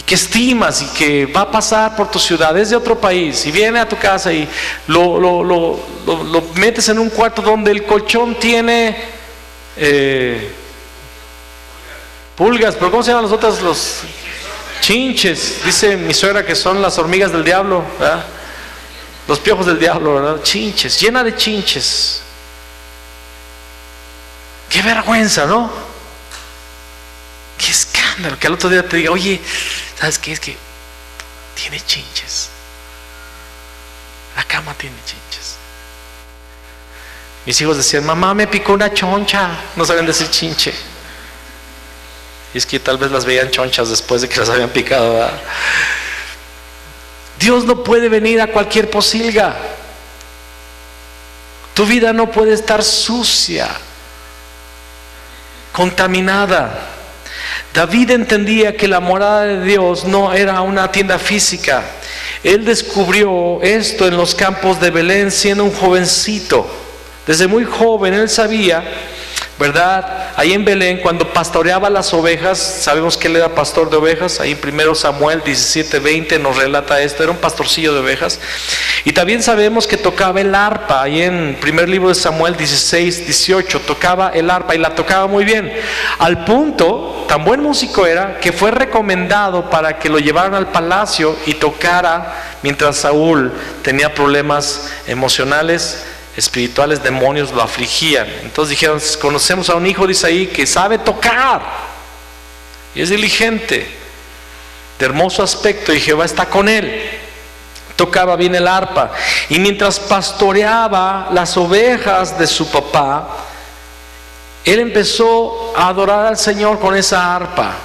Speaker 1: que estimas y que va a pasar por tu ciudad, es de otro país, y viene a tu casa y lo metes en un cuarto donde el colchón tiene pulgas, pero ¿cómo se llaman los otros? Los chinches, dice mi suegra que son las hormigas del diablo, ¿verdad? Los piojos del diablo, ¿verdad? Chinches, llena de chinches. Qué vergüenza, ¿no? Qué escándalo que al otro día te diga, oye, ¿sabes qué? Es que tiene chinches. La cama tiene chinches. Mis hijos decían, mamá, me picó una choncha. No sabían decir chinche. Y es que tal vez las veían chonchas después de que las habían picado, ¿verdad? Dios no puede venir a cualquier posilga. Tu vida no puede estar sucia, contaminada. David entendía que la morada de Dios no era una tienda física. Él descubrió esto en los campos de Belén siendo un jovencito. Desde muy joven él sabía, ¿verdad? Ahí en Belén, cuando pastoreaba las ovejas, sabemos que él era pastor de ovejas. Ahí en 1 Samuel 17:20 nos relata esto, era un pastorcillo de ovejas. Y también sabemos que tocaba el arpa. Ahí en primer libro de Samuel 16:18 tocaba el arpa y la tocaba muy bien. Al punto, tan buen músico era, que fue recomendado para que lo llevaran al palacio y tocara mientras Saúl tenía problemas emocionales, espirituales, demonios lo afligían. Entonces dijeron, conocemos a un hijo de Isaí que sabe tocar y es diligente, de hermoso aspecto, y Jehová está con él. Tocaba bien el arpa, y mientras pastoreaba las ovejas de su papá, él empezó a adorar al Señor con esa arpa.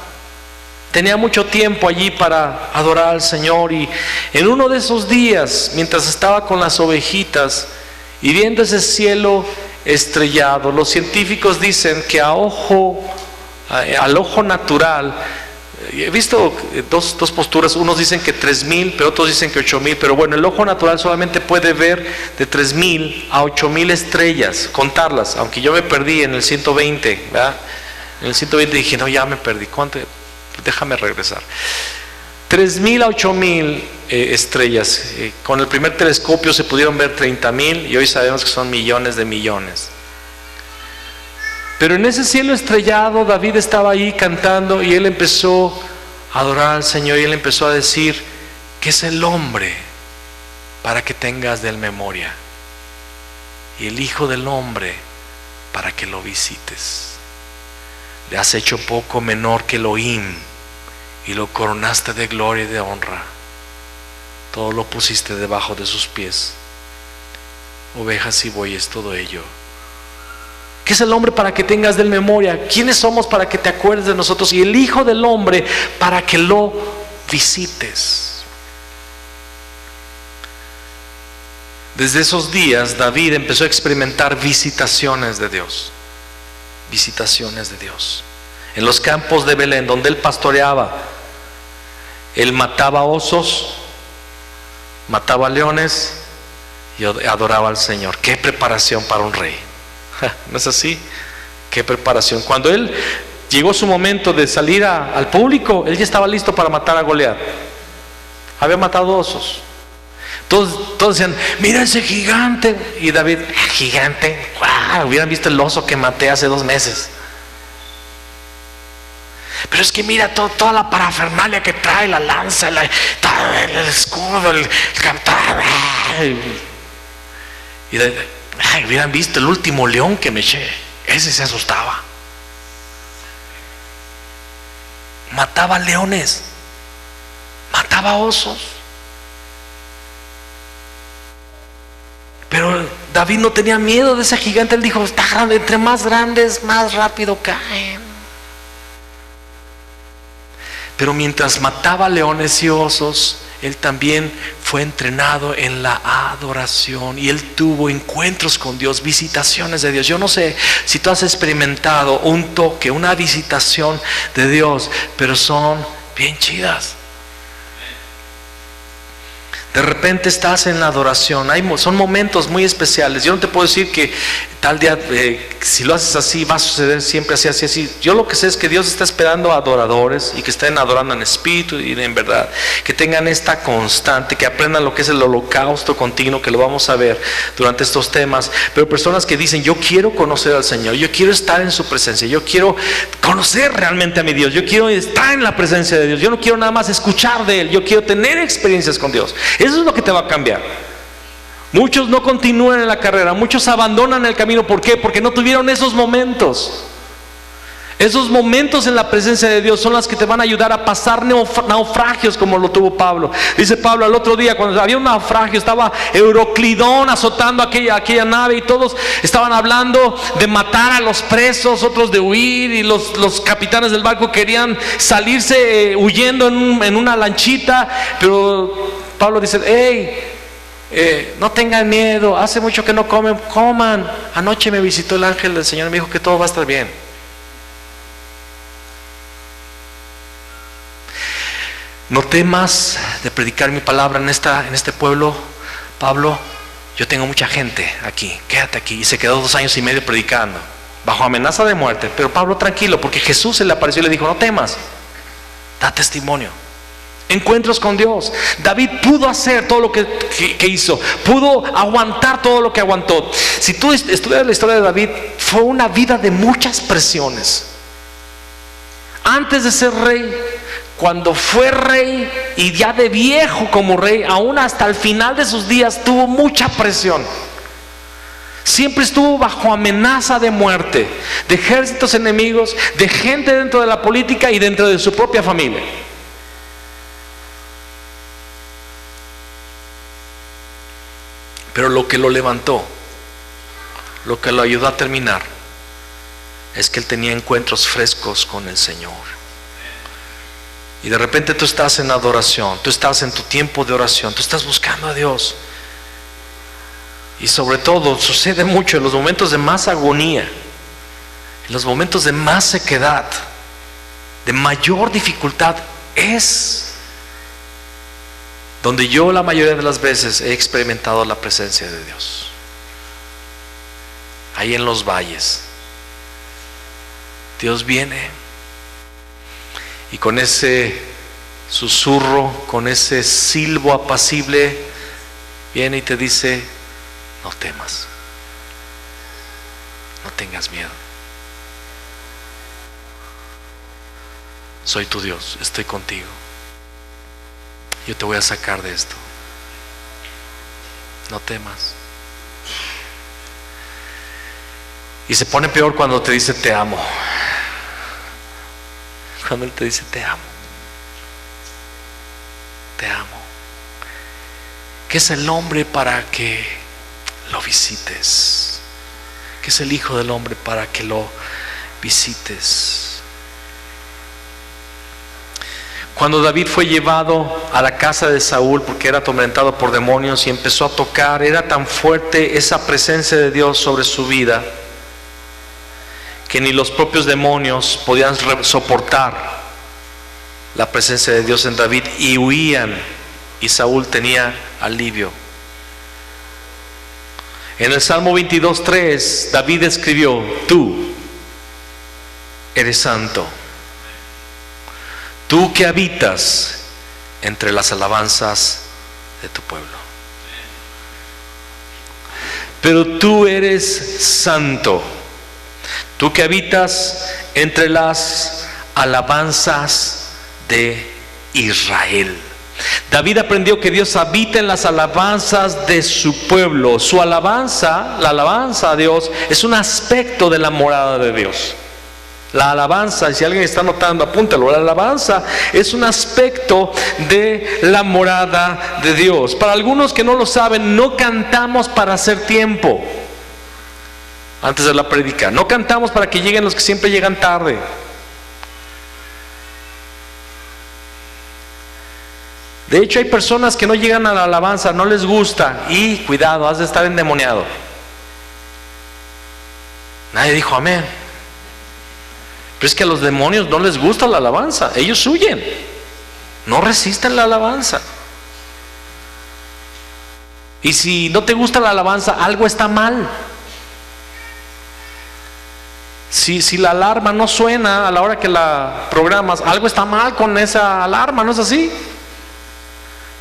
Speaker 1: Tenía mucho tiempo allí para adorar al Señor, y en uno de esos días, mientras estaba con las ovejitas y viendo ese cielo estrellado, los científicos dicen que al ojo natural, he visto dos posturas, unos dicen que 3,000, pero otros dicen que 8,000, pero bueno, el ojo natural solamente puede ver de 3,000 a 8,000 estrellas, contarlas, aunque yo me perdí en el 120, ¿verdad? En el 120 dije, no, ya me perdí, ¿cuánto? Déjame regresar. 3,000 a 8,000 estrellas. Con el primer telescopio se pudieron ver 30,000 y hoy sabemos que son millones de millones. Pero en ese cielo estrellado David estaba ahí cantando y él empezó a adorar al Señor y él empezó a decir, ¿qué es el hombre para que tengas de él memoria? Y el Hijo del Hombre para que lo visites. Le has hecho poco menor que Elohim y lo coronaste de gloria y de honra. Todo lo pusiste debajo de sus pies. Ovejas y bueyes, todo ello. ¿Qué es el hombre para que tengas de él memoria? ¿Quiénes somos para que te acuerdes de nosotros? Y el Hijo del Hombre para que lo visites. Desde esos días David empezó a experimentar visitaciones de Dios. Visitaciones de Dios. En los campos de Belén, donde él pastoreaba, él mataba osos, mataba leones y adoraba al Señor. ¡Qué preparación para un rey! ¿No es así? ¡Qué preparación! Cuando él llegó su momento de salir al público, él ya estaba listo para matar a Goliat. Había matado osos. Todos decían, mira ese gigante. Y David, gigante, ¡guau! Hubieran visto el oso que maté hace 2 meses. Pero es que mira toda la parafernalia que trae, la lanza, el escudo, el cantar. Y hubieran visto el último león que me eché. Ese se asustaba. Mataba leones, mataba osos. Pero David no tenía miedo de ese gigante. Él dijo, está grande, entre más grandes, más rápido caen. Pero mientras mataba leones y osos, él también fue entrenado en la adoración. Y él tuvo encuentros con Dios, visitaciones de Dios. Yo no sé si tú has experimentado un toque, una visitación de Dios, pero son bien chidas. De repente estás en la adoración. Son momentos muy especiales. Yo no te puedo decir que tal día, si lo haces así, va a suceder siempre así. Yo lo que sé es que Dios está esperando a adoradores y que estén adorando en espíritu y en verdad. Que tengan esta constante, que aprendan lo que es el holocausto continuo, que lo vamos a ver durante estos temas. Pero personas que dicen, yo quiero conocer al Señor, yo quiero estar en su presencia, yo quiero conocer realmente a mi Dios, yo quiero estar en la presencia de Dios, yo no quiero nada más escuchar de Él, yo quiero tener experiencias con Dios. Eso es lo que te va a cambiar. Muchos no continúan en la carrera, muchos abandonan el camino. ¿Por qué? Porque no tuvieron esos momentos. Esos momentos en la presencia de Dios son las que te van a ayudar a pasar naufragios como lo tuvo Pablo. Dice Pablo, al otro día cuando había un naufragio, estaba Euroclidón azotando aquella nave y todos estaban hablando de matar a los presos, otros de huir, y los capitanes del barco querían salirse huyendo en una lanchita. Pero Pablo dice, hey, no tengan miedo, hace mucho que no coman. Anoche me visitó el ángel del Señor y me dijo que todo va a estar bien. No temas de predicar mi palabra en este pueblo, Pablo. Yo tengo mucha gente aquí, quédate aquí. Y se quedó 2 años y medio predicando, bajo amenaza de muerte. Pero Pablo tranquilo, porque Jesús se le apareció y le dijo, no temas, da testimonio. Encuentros con Dios. David pudo hacer todo lo que hizo, pudo aguantar todo lo que aguantó. Si tú estudias la historia de David, fue una vida de muchas presiones. Antes de ser rey, cuando fue rey y ya de viejo como rey, aún hasta el final de sus días tuvo mucha presión. Siempre estuvo bajo amenaza de muerte, de ejércitos enemigos, de gente dentro de la política y dentro de su propia familia. Pero lo que lo levantó, lo que lo ayudó a terminar, es que él tenía encuentros frescos con el Señor. Y de repente tú estás en adoración, tú estás en tu tiempo de oración, tú estás buscando a Dios. Y sobre todo sucede mucho en los momentos de más agonía, en los momentos de más sequedad, de mayor dificultad, es donde yo la mayoría de las veces he experimentado la presencia de Dios. Ahí en los valles Dios viene y con ese susurro, con ese silbo apacible, viene y te dice, no temas, no tengas miedo, soy tu Dios, estoy contigo, yo te voy a sacar de esto, no temas. Y se pone peor cuando te dice te amo. Cuando Él te dice te amo, te amo. ¿Qué es el hombre para que lo visites? ¿Qué es el Hijo del Hombre para que lo visites? Cuando David fue llevado a la casa de Saúl porque era atormentado por demonios y empezó a tocar, era tan fuerte esa presencia de Dios sobre su vida que ni los propios demonios podían soportar la presencia de Dios en David y huían, y Saúl tenía alivio. En el Salmo 22:3 David escribió: tú eres santo, tú que habitas entre las alabanzas de tu pueblo. Pero tú eres santo, tú que habitas entre las alabanzas de Israel. David aprendió que Dios habita en las alabanzas de su pueblo. Su alabanza, la alabanza a Dios, es un aspecto de la morada de Dios. La alabanza, si alguien está notando, apúntalo, la alabanza es un aspecto de la morada de Dios. Para algunos que no lo saben, no cantamos para hacer tiempo antes de la prédica. No cantamos para que lleguen los que siempre llegan tarde. De hecho, hay personas que no llegan a la alabanza, no les gusta, y cuidado, has de estar endemoniado. Nadie dijo amén. Pero es que a los demonios no les gusta la alabanza, ellos huyen, no resisten la alabanza. Y si no te gusta la alabanza, algo está mal. Si la alarma no suena a la hora que la programas, algo está mal con esa alarma, ¿no es así?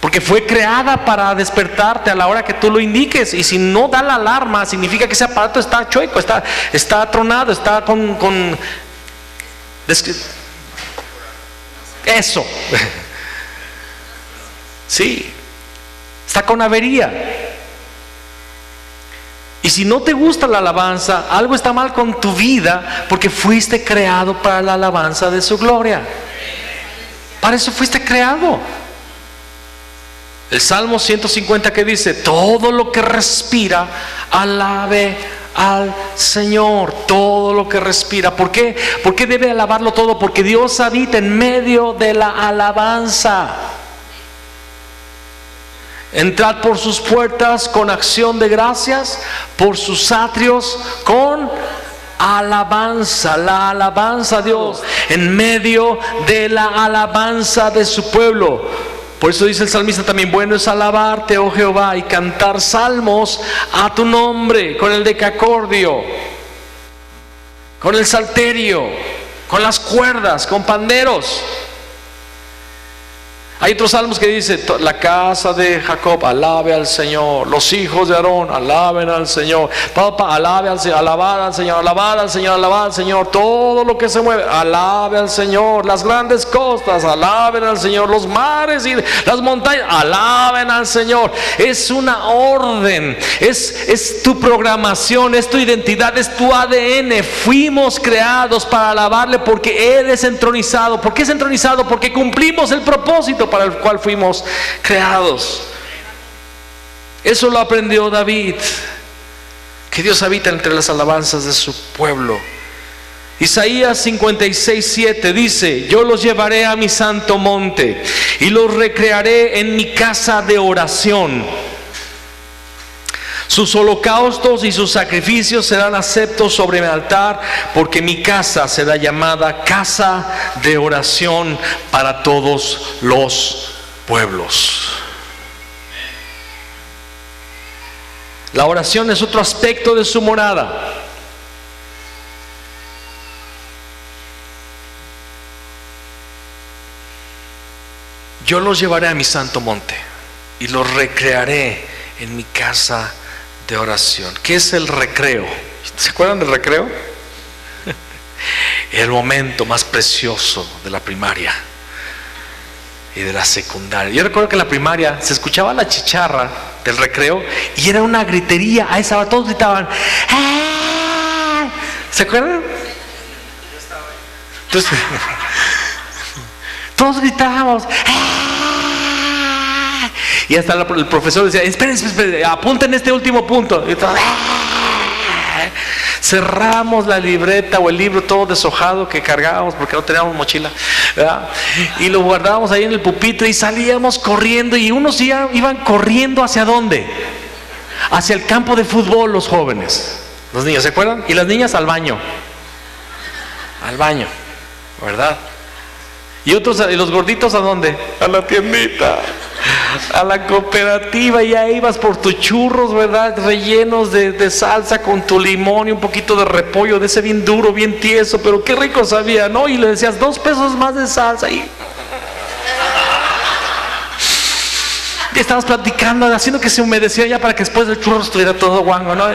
Speaker 1: Porque fue creada para despertarte a la hora que tú lo indiques. Y si no da la alarma, significa que ese aparato está chueco, está tronado, está con eso. Sí, está con avería. Y si no te gusta la alabanza, algo está mal con tu vida, porque fuiste creado para la alabanza de su gloria. Para eso fuiste creado. El Salmo 150 que dice: todo lo que respira, alabe al Señor. Todo lo que respira. ¿Por qué? ¿Por qué debe alabarlo todo? Porque Dios habita en medio de la alabanza. Entrad por sus puertas con acción de gracias, por sus atrios con alabanza. La alabanza a Dios en medio de la alabanza de su pueblo. Por eso dice el salmista también: bueno es alabarte, oh Jehová, y cantar salmos a tu nombre, con el decacordio, con el salterio, con las cuerdas, con panderos. Hay otros salmos que dice: la casa de Jacob alabe al Señor, los hijos de Aarón alaben al Señor, papá alabe al Señor, alabad al Señor, alabad al Señor, alabad al Señor, todo lo que se mueve alabe al Señor, las grandes costas alaben al Señor, los mares y las montañas alaben al Señor. Es una orden, es tu programación, es tu identidad, es tu ADN. Fuimos creados para alabarle porque Él es entronizado. ¿Por qué es entronizado? Porque cumplimos el propósito para el cual fuimos creados. Eso lo aprendió David, que Dios habita entre las alabanzas de su pueblo. Isaías 56:7 dice: yo los llevaré a mi santo monte y los recrearé en mi casa de oración. Sus holocaustos y sus sacrificios serán aceptos sobre mi altar, porque mi casa será llamada casa de oración para todos los pueblos. La oración es otro aspecto de su morada. Yo los llevaré a mi santo monte y los recrearé en mi casa de oración. ¿Qué es el recreo? ¿Se acuerdan del recreo? El momento más precioso de la primaria y de la secundaria. Yo recuerdo que en la primaria se escuchaba la chicharra del recreo y era una gritería. A esa hora todos gritaban ¡ah! ¿Se acuerdan? Entonces, todos gritábamos ¡ah! Y hasta el profesor decía: esperen, apunten este último punto. Y todo, Cerramos la libreta o el libro todo deshojado que cargábamos porque no teníamos mochila, ¿verdad? Y lo guardábamos ahí en el pupitre y salíamos corriendo, y unos iban corriendo ¿hacia dónde? Hacia el campo de fútbol, los jóvenes. Los niños, ¿se acuerdan? Y las niñas al baño, ¿verdad? Y los gorditos ¿a dónde? A la tiendita, a la cooperativa, y ahí ibas por tus churros, ¿verdad? Rellenos de salsa con tu limón y un poquito de repollo, de ese bien duro, bien tieso, pero qué rico sabía, ¿no? Y le decías 2 pesos más de salsa y estabas platicando, haciendo que se humedeciera ya para que después del churro estuviera todo guango, ¿no?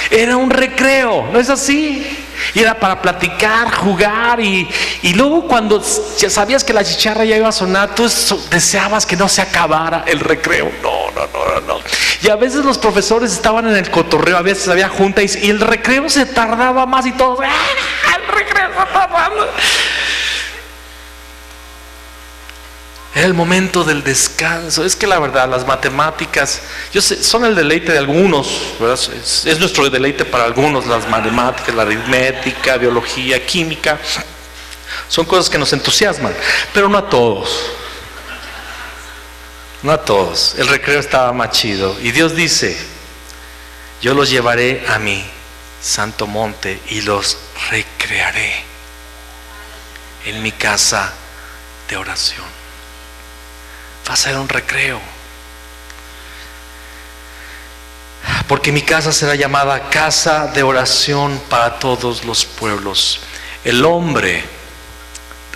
Speaker 1: Era un recreo, ¿no es así? Y era para platicar, jugar, y luego cuando ya sabías que la chicharra ya iba a sonar, tú deseabas que no se acabara el recreo. No. Y a veces los profesores estaban en el cotorreo, a veces había junta y el recreo se tardaba más y todos, ¡ah! El recreo está tardando. Era el momento del descanso. Es que la verdad, las matemáticas, yo sé, son el deleite de algunos, ¿verdad? Es nuestro deleite para algunos, las matemáticas, la aritmética, biología, química. Son cosas que nos entusiasman, pero no a todos. No a todos. El recreo estaba más chido. Y Dios dice, yo los llevaré a mi santo monte y los recrearé en mi casa de oración. Va a ser un recreo, porque mi casa será llamada casa de oración para todos los pueblos. El hombre,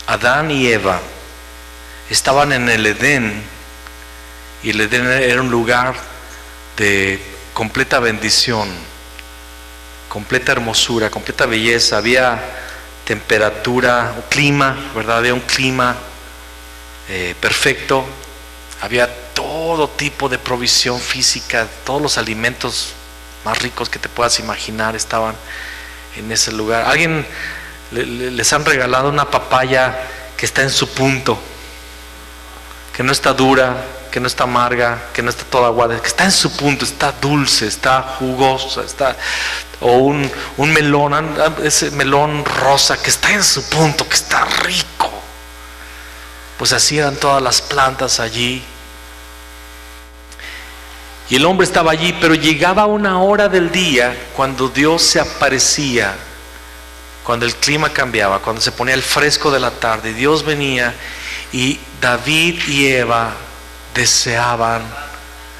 Speaker 1: Adán y Eva, estaban en el Edén, y el Edén era un lugar de completa bendición, completa hermosura, completa belleza. Había temperatura, clima, ¿verdad? Había un clima perfecto. Había todo tipo de provisión física, todos los alimentos más ricos que te puedas imaginar estaban en ese lugar. ¿Alguien les han regalado una papaya que está en su punto? Que no está dura, que no está amarga, que no está toda aguada, que está en su punto, está dulce, está jugosa, o un melón, ese melón rosa que está en su punto, que está rico. Pues así eran todas las plantas allí. Y el hombre estaba allí, pero llegaba una hora del día cuando Dios se aparecía, cuando el clima cambiaba, cuando se ponía el fresco de la tarde. Dios venía y David y Eva deseaban,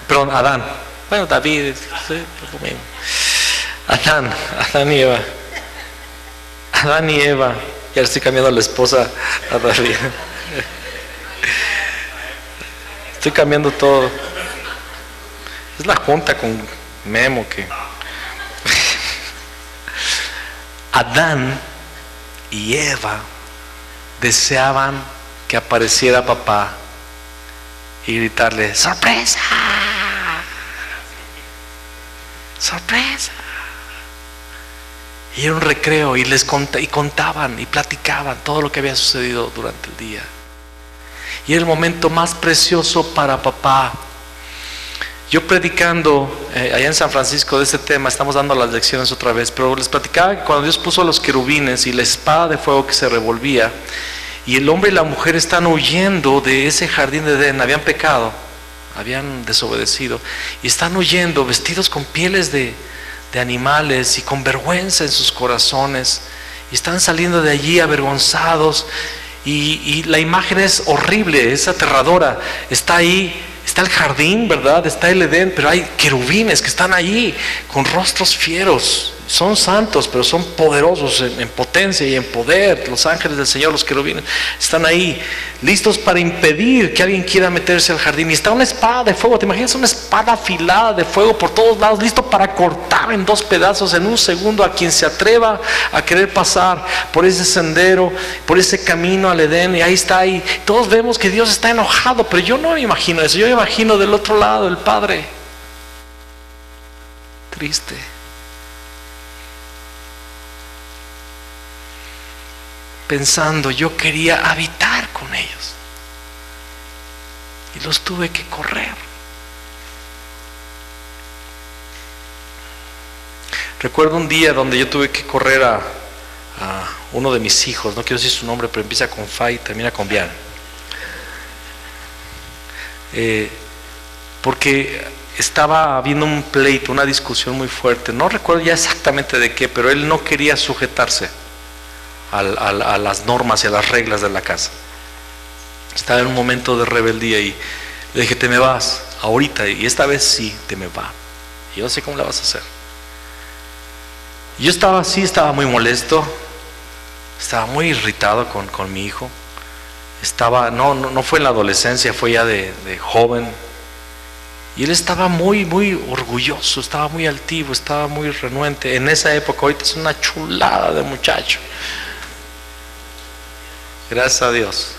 Speaker 1: perdón, Adán, bueno, David, sí, Adán y Eva. Adán y Eva, ya le estoy cambiando a la esposa a David. Estoy cambiando todo. Es la junta con Memo que Adán y Eva deseaban que apareciera papá y gritarle: ¡sorpresa! ¡Sorpresa! Y era un recreo, y contaban y platicaban todo lo que había sucedido durante el día. Y era el momento más precioso para papá. Yo predicando allá en San Francisco de este tema, estamos dando las lecciones otra vez, pero les platicaba que cuando Dios puso a los querubines y la espada de fuego que se revolvía, y el hombre y la mujer están huyendo de ese jardín de Edén, habían pecado, habían desobedecido, y están huyendo vestidos con pieles de animales y con vergüenza en sus corazones, y están saliendo de allí avergonzados, y la imagen es horrible, es aterradora. Está ahí, está el jardín, ¿verdad? Está el Edén, pero hay querubines que están allí con rostros fieros. Son santos, pero son poderosos en potencia y en poder. Los ángeles del Señor, los querubines, están ahí listos para impedir que alguien quiera meterse al jardín. Y está una espada de fuego. ¿Te imaginas una espada afilada de fuego por todos lados, listo para cortar en 2 pedazos en un segundo a quien se atreva a querer pasar por ese sendero, por ese camino al Edén? Y ahí está, y todos vemos que Dios está enojado, pero yo no me imagino eso. Yo me imagino del otro lado el Padre triste, pensando: yo quería habitar con ellos y los tuve que correr. Recuerdo un día donde yo tuve que correr a uno de mis hijos, no quiero decir su nombre, pero empieza con Fa y termina con Bian. Porque estaba habiendo un pleito, una discusión muy fuerte, no recuerdo ya exactamente de qué, pero él no quería sujetarse a las normas y a las reglas de la casa. Estaba en un momento de rebeldía y le dije, te me vas ahorita, y esta vez sí, te me va. Y yo no sé cómo la vas a hacer. Yo estaba así, estaba muy molesto, estaba muy irritado con mi hijo. No fue en la adolescencia, fue ya de joven. Y él estaba muy orgulloso, estaba muy altivo, estaba muy renuente. En esa época, ahorita es una chulada de muchacho. Gracias a Dios.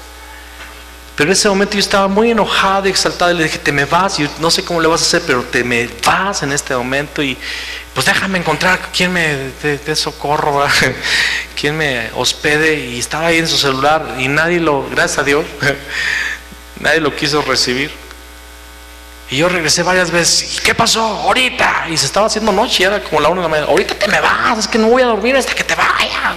Speaker 1: Pero en ese momento yo estaba muy enojado y exaltado y le dije, te me vas, y no sé cómo le vas a hacer, pero te me vas en este momento y pues déjame encontrar quien me dé socorro, quien me hospede. Y estaba ahí en su celular y gracias a Dios, nadie lo quiso recibir. Y yo regresé varias veces, ¿y qué pasó? Ahorita. Y se estaba haciendo noche, era como la 1 de la mañana. Ahorita te me vas, es que no voy a dormir hasta que te vayas.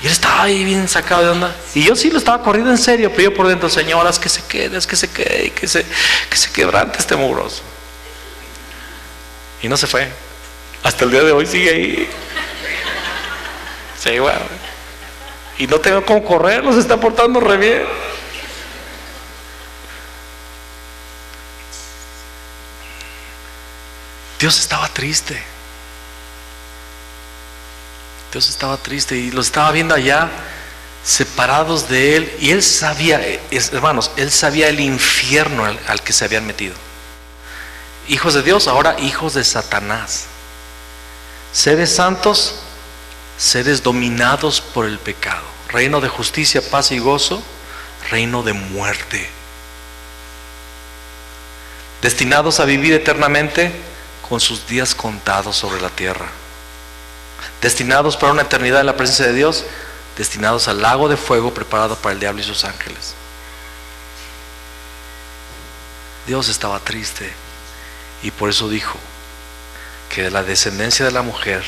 Speaker 1: Y él estaba ahí bien sacado de onda. Y yo sí lo estaba corriendo en serio, pero yo por dentro, señoras, que se quede, y que se quebrante este mugroso. Y no se fue. Hasta el día de hoy sigue ahí. Sí, bueno. Y no tengo cómo correrlo, se está portando re bien. Dios estaba triste. Dios estaba triste y los estaba viendo allá, separados de Él. Y Él sabía, hermanos, Él sabía el infierno al que se habían metido. Hijos de Dios, ahora hijos de Satanás. Seres santos, seres dominados por el pecado. Reino de justicia, paz y gozo, reino de muerte. Destinados a vivir eternamente con sus días contados sobre la tierra. Destinados para una eternidad en la presencia de Dios, destinados al lago de fuego preparado para el diablo y sus ángeles. Dios estaba triste y por eso dijo que de la descendencia de la mujer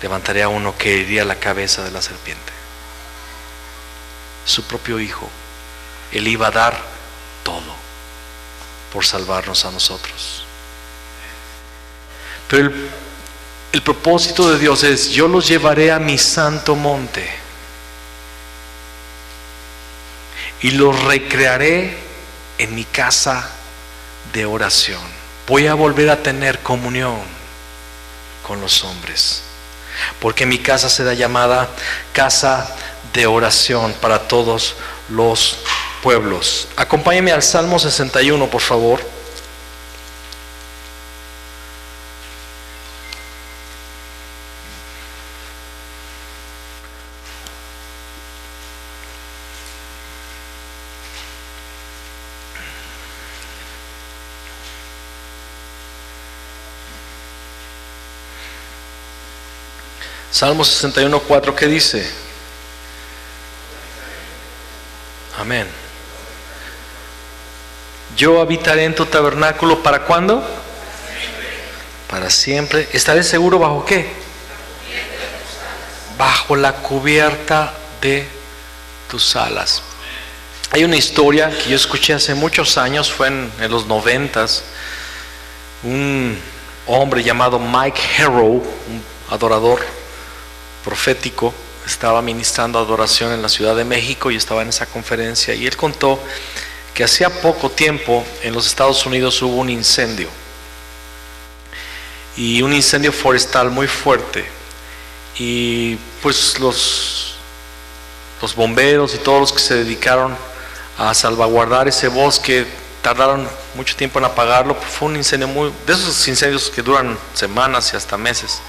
Speaker 1: levantaría a uno que heriría la cabeza de la serpiente. Su propio hijo. Él iba a dar todo por salvarnos a nosotros. Pero el propósito de Dios es: yo los llevaré a mi santo monte y los recrearé en mi casa de oración. Voy a volver a tener comunión con los hombres, porque mi casa será llamada casa de oración para todos los pueblos. Acompáñenme al Salmo 61, por favor. Salmo 61, 4, ¿qué dice? Amén. Yo habitaré en tu tabernáculo, ¿para cuándo? Para siempre. ¿Estaré seguro bajo qué? Bajo la cubierta de tus alas. Hay una historia que yo escuché hace muchos años, fue en los 90s. Un hombre llamado Mike Harrow, un adorador profético, estaba ministrando adoración en la Ciudad de México y estaba en esa conferencia, y él contó que hacía poco tiempo en los Estados Unidos hubo un incendio, y un incendio forestal muy fuerte, y pues los bomberos y todos los que se dedicaron a salvaguardar ese bosque tardaron mucho tiempo en apagarlo. Fue un incendio de esos incendios que duran semanas y hasta meses.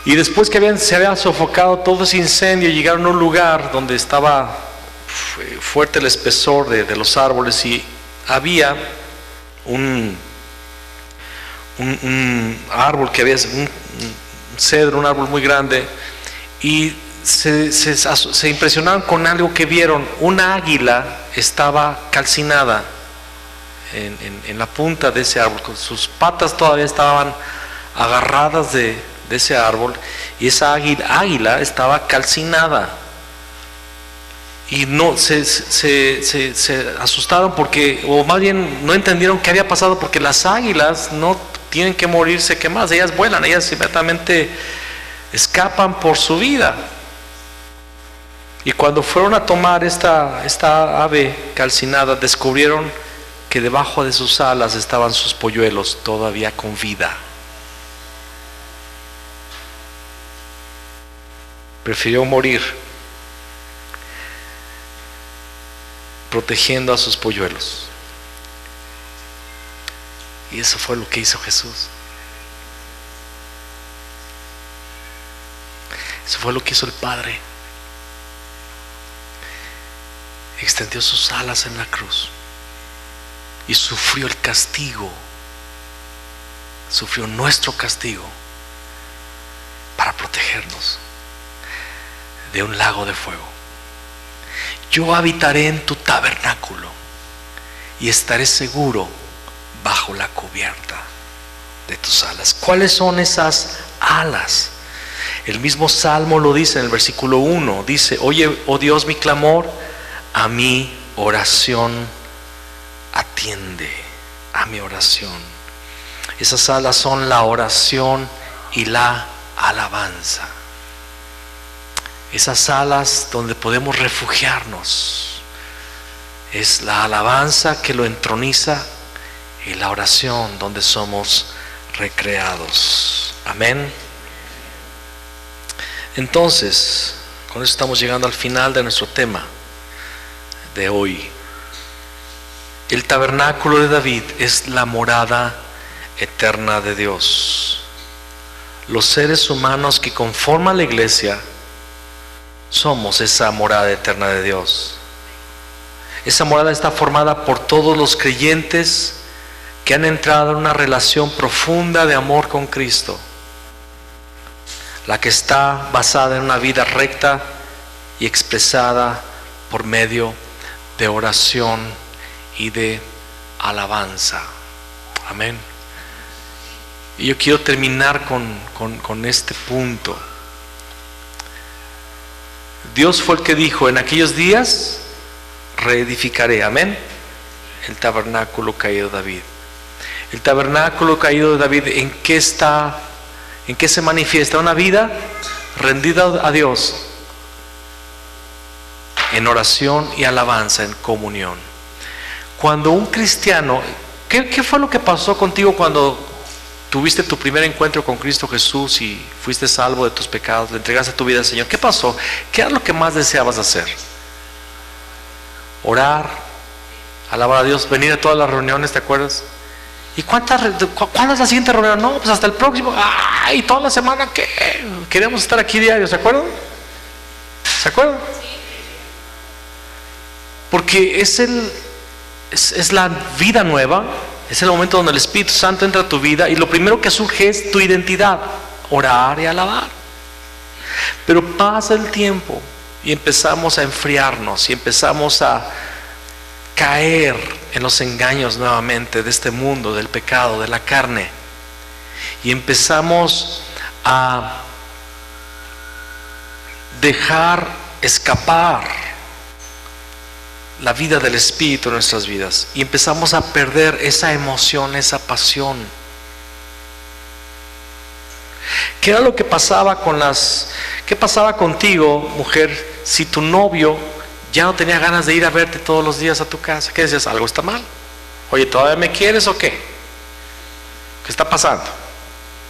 Speaker 1: Y después que se había sofocado todo ese incendio, llegaron a un lugar donde estaba fuerte el espesor de los árboles, y había un árbol que había, un cedro, un árbol muy grande, y se impresionaron con algo que vieron. Una águila estaba calcinada en la punta de ese árbol, con sus patas todavía estaban agarradas de ese árbol, y esa águila estaba calcinada. Y no se asustaron porque, o más bien no entendieron qué había pasado, porque las águilas no tienen que morirse quemadas, ellas vuelan, ellas inmediatamente escapan por su vida. Y cuando fueron a tomar esta ave calcinada, descubrieron que debajo de sus alas estaban sus polluelos todavía con vida. Prefirió morir protegiendo a sus polluelos. Y eso fue lo que hizo Jesús. Eso fue lo que hizo el Padre. Extendió sus alas en la cruz y sufrió el castigo, sufrió nuestro castigo para protegernos de un lago de fuego. Yo habitaré en tu tabernáculo y estaré seguro bajo la cubierta de tus alas. ¿Cuáles son esas alas? El mismo Salmo lo dice en el versículo 1. Dice: oye, oh Dios, mi clamor, a mi oración atiende, a mi oración. Esas alas son la oración y la alabanza. Esas alas donde podemos refugiarnos. Es la alabanza que lo entroniza y la oración donde somos recreados. Amén. Entonces, con eso estamos llegando al final de nuestro tema de hoy. El tabernáculo de David es la morada eterna de Dios. Los seres humanos que conforman la iglesia somos esa morada eterna de Dios. Esa morada está formada por todos los creyentes que han entrado en una relación profunda de amor con Cristo, la que está basada en una vida recta y expresada por medio de oración y de alabanza. Amén. Y yo quiero terminar con este punto. Dios fue el que dijo: en aquellos días reedificaré, amén, el tabernáculo caído de David. El tabernáculo caído de David, ¿en qué está? ¿En qué se manifiesta? Una vida rendida a Dios en oración y alabanza, en comunión. Cuando un cristiano, ¿qué fue lo que pasó contigo cuando tuviste tu primer encuentro con Cristo Jesús y fuiste salvo de tus pecados, le entregaste tu vida al Señor? ¿Qué pasó? ¿Qué era lo que más deseabas hacer? Orar, alabar a Dios, venir a todas las reuniones, ¿te acuerdas? ¿Y cuándo es la siguiente reunión? No, pues hasta el próximo. ¡Ay! Toda la semana, ¿qué? Queremos estar aquí diario, ¿se acuerdan? ¿Se acuerdan? Porque es la vida nueva, es el momento donde el Espíritu Santo entra a tu vida y lo primero que surge es tu identidad, orar y alabar. Pero pasa el tiempo y empezamos a enfriarnos y empezamos a caer en los engaños nuevamente de este mundo, del pecado, de la carne, y empezamos a dejar escapar la vida del Espíritu en nuestras vidas y empezamos a perder esa emoción, esa pasión. ¿Qué era lo que pasaba qué pasaba contigo, mujer, si tu novio ya no tenía ganas de ir a verte todos los días a tu casa? ¿Qué decías? ¿Algo está mal? Oye, ¿todavía me quieres o qué? ¿Qué está pasando?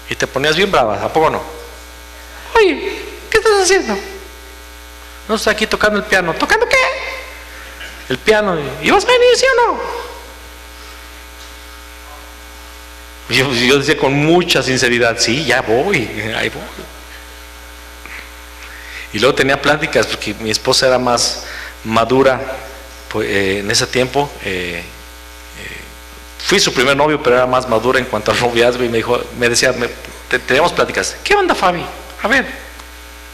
Speaker 1: Y te ponías bien brava, ¿a poco no? Oye, ¿qué estás haciendo? No, estoy aquí tocando el piano. ¿Tocando qué? El piano. ¿Y vas a venir, sí o no? Yo decía con mucha sinceridad: sí, ya voy, ahí voy. Y luego tenía pláticas, porque mi esposa era más madura pues, en ese tiempo. Fui su primer novio, pero era más madura en cuanto al noviazgo, y me decía, teníamos pláticas. ¿Qué onda, Fabi? A ver,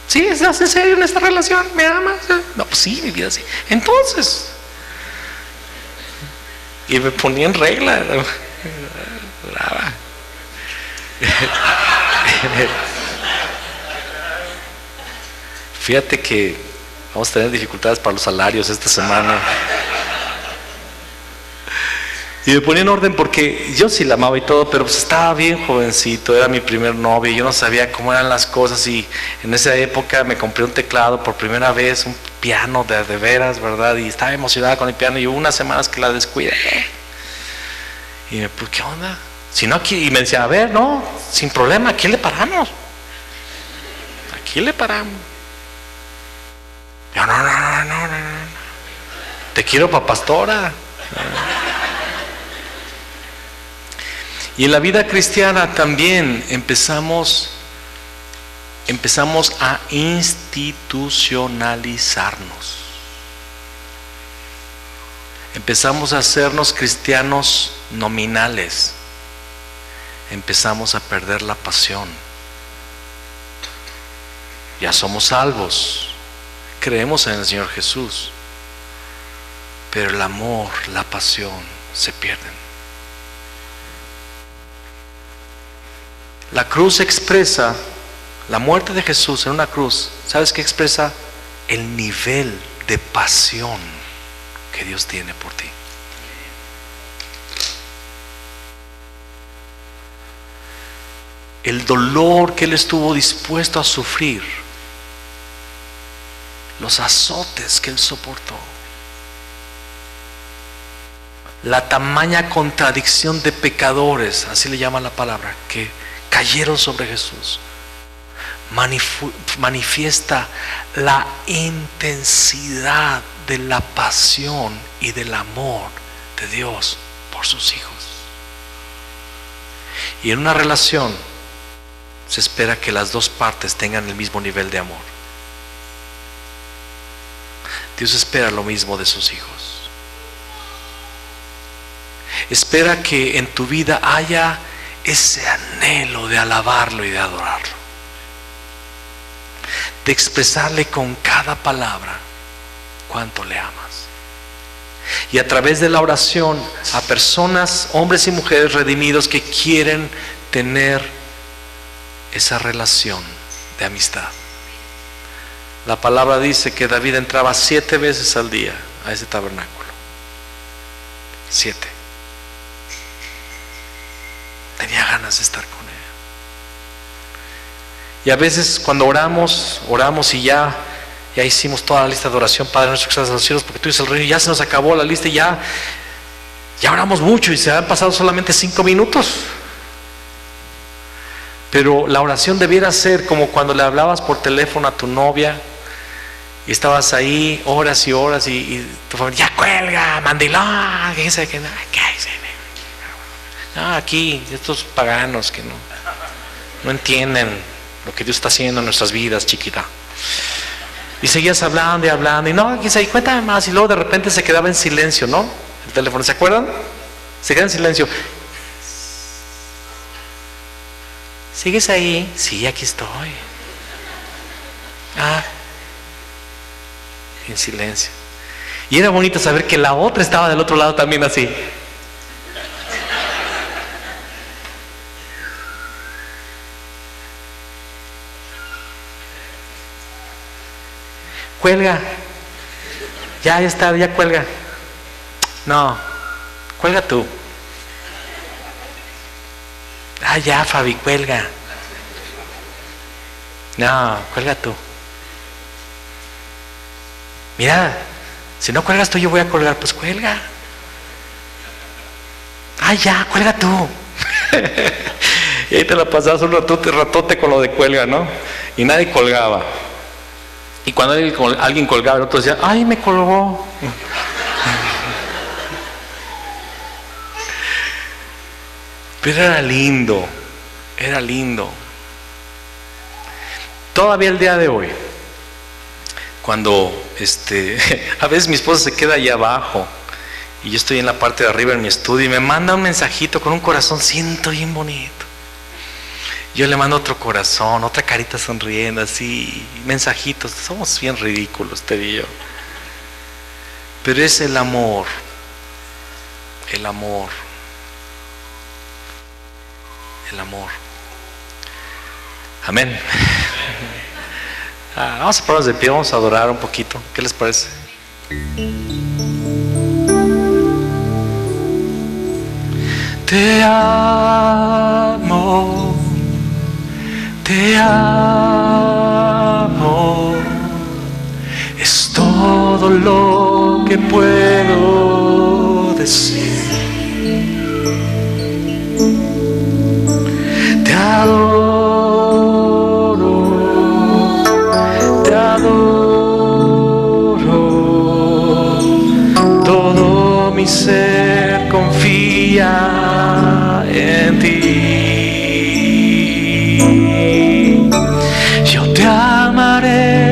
Speaker 1: ¿sí? ¿Estás en serio en esta relación? ¿Me amas? No, pues sí, mi vida, sí. Entonces, Y me ponía en regla. Fíjate que vamos a tener dificultades para los salarios esta semana. Y me ponía en orden porque yo sí la amaba y todo, pero pues estaba bien jovencito, era mi primer novio, yo no sabía cómo eran las cosas, y en esa época me compré un teclado por primera vez, un piano de veras, ¿verdad? Y estaba emocionada con el piano, y hubo unas semanas que la descuidé. Y me pues, ¿qué onda? Si no aquí, y me decía, a ver, no, sin problema, aquí le paramos. Aquí le paramos. Yo, no. Te quiero para pastora. Y en la vida cristiana también empezamos a institucionalizarnos. Empezamos a hacernos cristianos nominales. Empezamos a perder la pasión. Ya somos salvos. Creemos en el Señor Jesús. Pero el amor, la pasión se pierden. La cruz expresa, la muerte de Jesús en una cruz, ¿sabes qué expresa? El nivel de pasión que Dios tiene por ti. El dolor que Él estuvo dispuesto a sufrir, los azotes que Él soportó, la tamaña contradicción de pecadores, así le llama la palabra, que cayeron sobre Jesús, manifiesta la intensidad de la pasión y del amor de Dios por sus hijos. Y en una relación se espera que las dos partes tengan el mismo nivel de amor. Dios espera lo mismo de sus hijos. Espera que en tu vida haya ese anhelo de alabarlo y de adorarlo, de expresarle con cada palabra cuánto le amas. Y a través de la oración a personas, hombres y mujeres redimidos que quieren tener esa relación de amistad. La palabra dice que David entraba 7 veces al día a ese tabernáculo. 7. Tenía ganas de estar con Él. Y a veces cuando oramos y ya hicimos toda la lista de oración, Padre nuestro que estás en los cielos, porque tú eres el reino, y ya se nos acabó la lista y ya oramos mucho y se han pasado solamente 5 minutos. Pero la oración debiera ser como cuando le hablabas por teléfono a tu novia y estabas ahí horas y horas y tu familia, ya cuelga, mandilón, ¿qué dice? ¿Qué dice? No, aquí, estos paganos que no entienden lo que Dios está haciendo en nuestras vidas, chiquita. Y seguías hablando y no, cuéntame más. Y luego de repente se quedaba en silencio, ¿no? El teléfono, ¿se acuerdan? Se queda en silencio. ¿Sigues ahí? Sí, aquí estoy. En silencio. Y era bonito saber que la otra estaba del otro lado también así. Cuelga. Ya está, ya cuelga. No, cuelga tú. Ya, Fabi, cuelga. No, cuelga tú. Mira, si no cuelgas tú, yo voy a colgar. Pues cuelga. Ya, cuelga tú. Y ahí te la pasabas un ratote con lo de cuelga, ¿no? Y nadie colgaba. Y cuando alguien colgaba, el otro decía, ¡ay, me colgó! Pero era lindo. Todavía el día de hoy, cuando a veces mi esposa se queda allá abajo y yo estoy en la parte de arriba en mi estudio y me manda un mensajito con un corazoncito bien bonito. Yo le mando otro corazón, otra carita sonriendo, así, mensajitos. Somos bien ridículos, te digo. Pero es el amor El amor. El amor. Amén. Vamos a ponernos de pie, vamos a adorar un poquito. ¿Qué les parece? Te amo, te amo, es todo lo que puedo decir. Te adoro, te adoro, todo mi ser confía en ti. Yo te amaré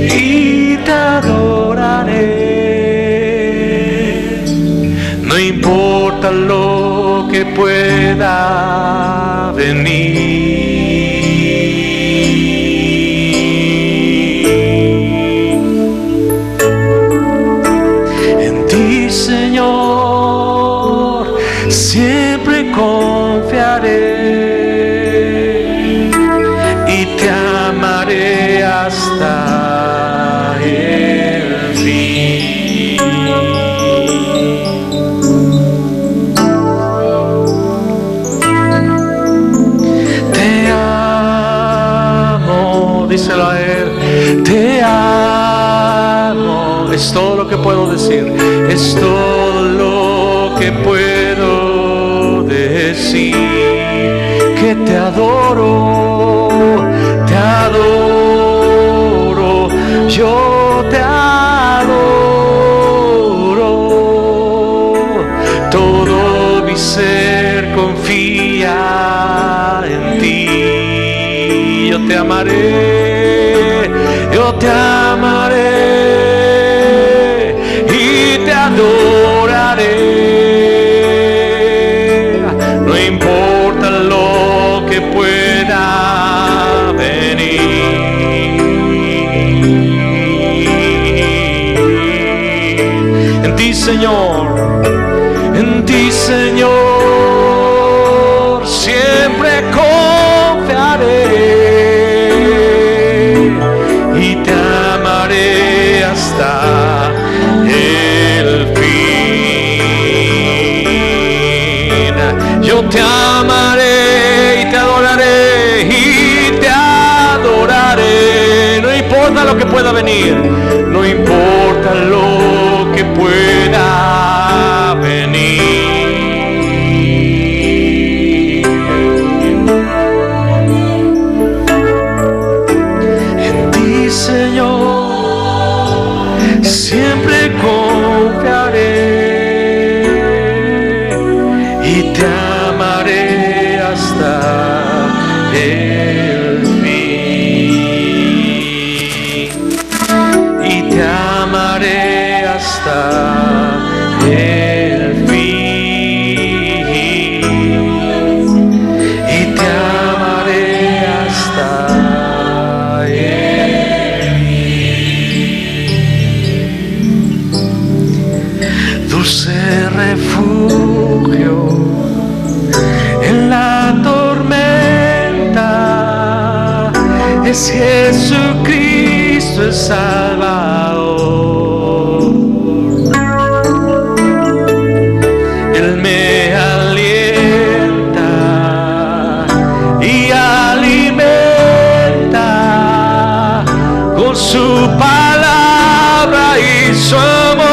Speaker 1: y te adoraré, no importa lo que pueda venir. En ti, Señor, siempre confiaré y te amaré hasta el fin. Te amo, díselo a él, te amo, es todo lo que puedo decir, es todo lo que puedo decir, que te adoro, yo te adoro, todo mi ser confía en ti. Yo te amaré, yo te amaré y te adoraré, no importa lo que pueda venir. En ti, Señor, en ti, Señor, siempre confiaré y te amaré hasta el fin. Yo te amaré y te adoraré y te adoraré, no importa lo que pueda venir, no importa lo que pueda venir. En ti, Señor, siempre confiaré y te amaré hasta el fin. Y te amaré hasta el fin. Y te amaré hasta el fin. Dulce refugio en la tormenta, es Jesucristo el Salvador. Él me alienta y alimenta con su palabra y su amor.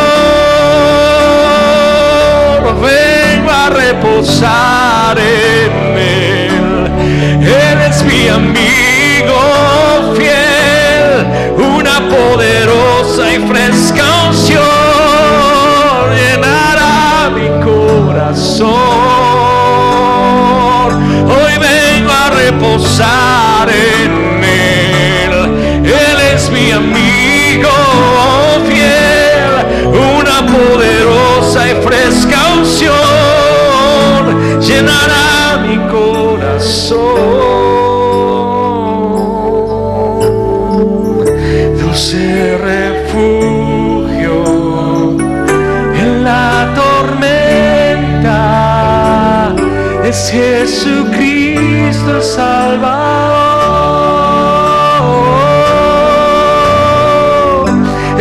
Speaker 1: Vengo a reposar en él, él es mi amigo fiel, una poderosa y fresca unción llenará mi corazón. Hoy vengo a reposar en él, él es mi amigo fiel, una poderosa y fresca unción llenará mi corazón. Dulce refugio en la Es Jesucristo el Salvador.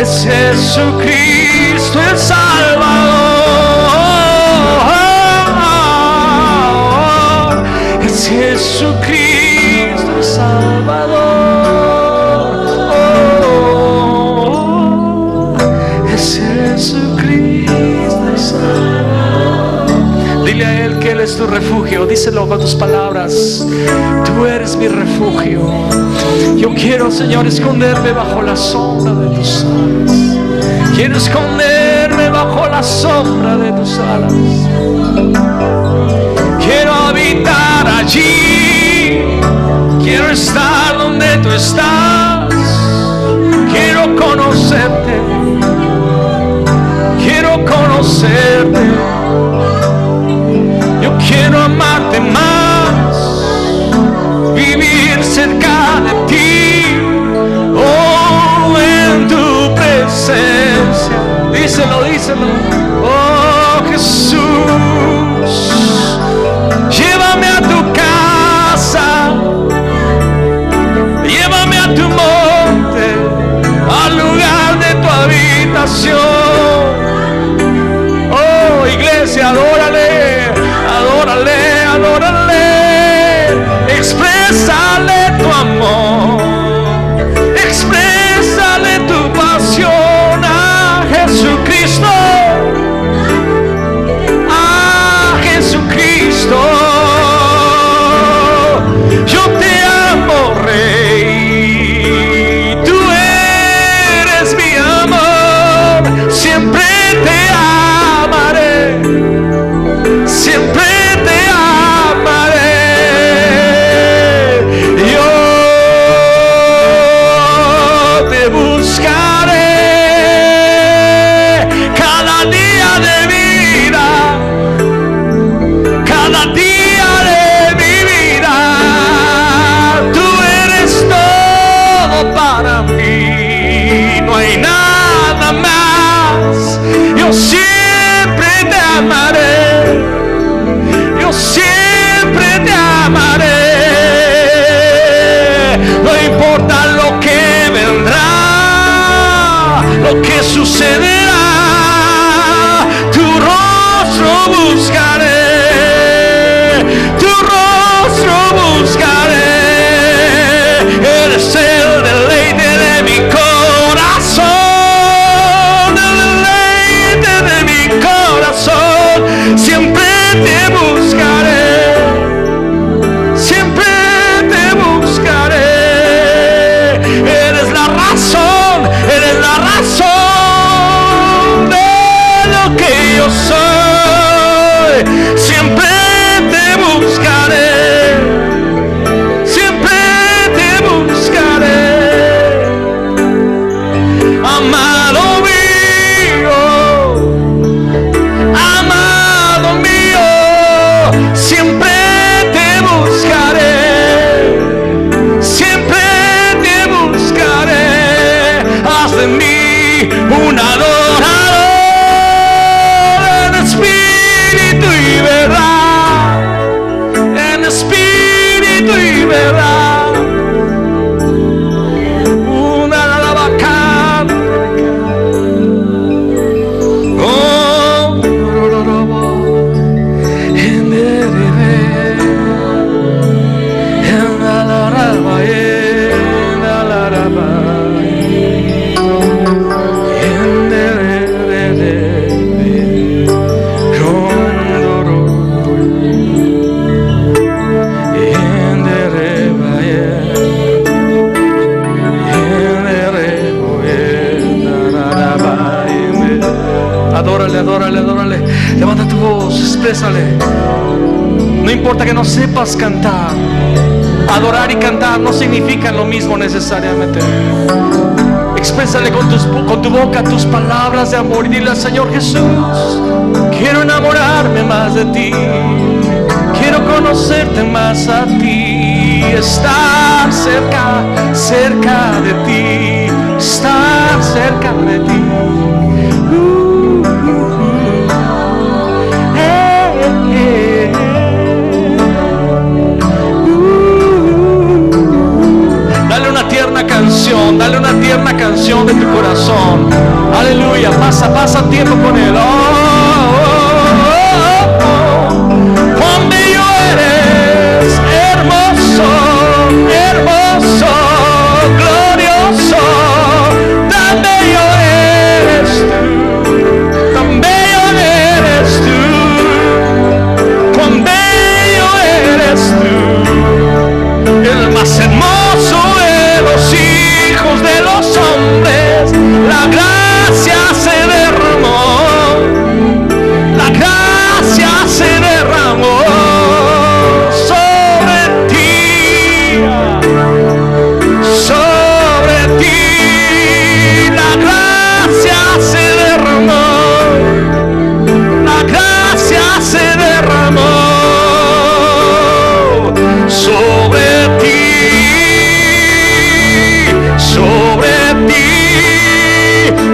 Speaker 1: Es Jesucristo el Salvador. Es Jesucristo el Salvador. Es Jesucristo el Salvador. Dile a Él que Él es tu refugio. Díselo con tus palabras. Tú eres mi refugio. Yo quiero, Señor, esconderme bajo la sombra de tus alas. Quiero esconderme bajo la sombra de tus alas. Quiero habitar allí. Quiero estar donde tú estás. Quiero conocerte. Quiero conocerte. Yo quiero amarte más, vivir cerca de ti, oh, en tu presencia. Díselo, díselo. Oh, Jesús, llévame a tu casa, llévame a tu monte, al lugar de tu habitación. Oh, iglesia, adórale, adórale, adórale. Exprésale tu amor, exprésale tu pasión a Jesucristo, a Jesucristo. Yo te amo, Rey, tú eres mi amor, siempre te amaré, siempre te amaré. Yo te buscaré cada día de vida, cada día de mi vida. Tú eres todo para mí, no hay nada más. Yo siempre te amaré, yo siempre te amaré. No importa lo que vendrá, lo que sucederá, tu rostro buscaré, tu rostro buscaré. Eres el deleite de mi corazón, el deleite de mi corazón. Siempre te buscaré, siempre te buscaré. Eres la razón de lo que yo soy. Siempre te buscaré, siempre te buscaré. Amado mío, amado mío, siempre te buscaré, siempre te buscaré. Haz de mí un adorador en espíritu y verdad, en espíritu y verdad. Una alabacana. Oh, en Adórale, adórale, adórale. Levanta tu voz, exprésale. No importa que no sepas cantar. Adorar y cantar no significan lo mismo necesariamente. Exprésale con tu boca tus palabras de amor y dile al Señor: Jesús, quiero enamorarme más de ti, quiero conocerte más a ti, estar cerca, cerca de ti, estar cerca de ti. pasa tiempo con Él. Cuán bello eres, hermoso, hermoso, glorioso, tan bello eres tú, tan bello eres tú, cuán bello eres tú, el más hermoso de los hijos de los hombres. La gracia se derramó, la gracia se derramó sobre ti, la gracia se derramó, la gracia se derramó sobre ti,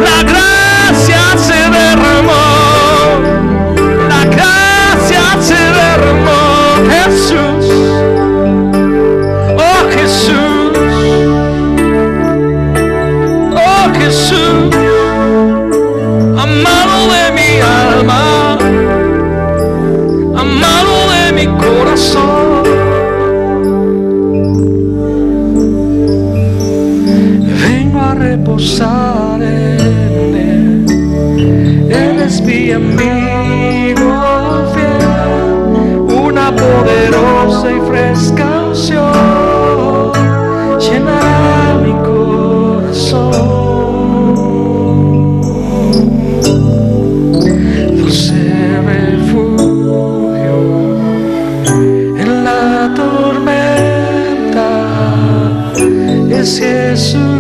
Speaker 1: la gracia se derramó, la gracia se derramó. Jesús, oh Jesús, oh Jesús, amado de mi alma, amado de mi corazón, vengo a reposar en Él. Él es mi amigo fiel, una poderosa y fresca unción llenará mi corazón. Dulce refugio en la tormenta es Jesús.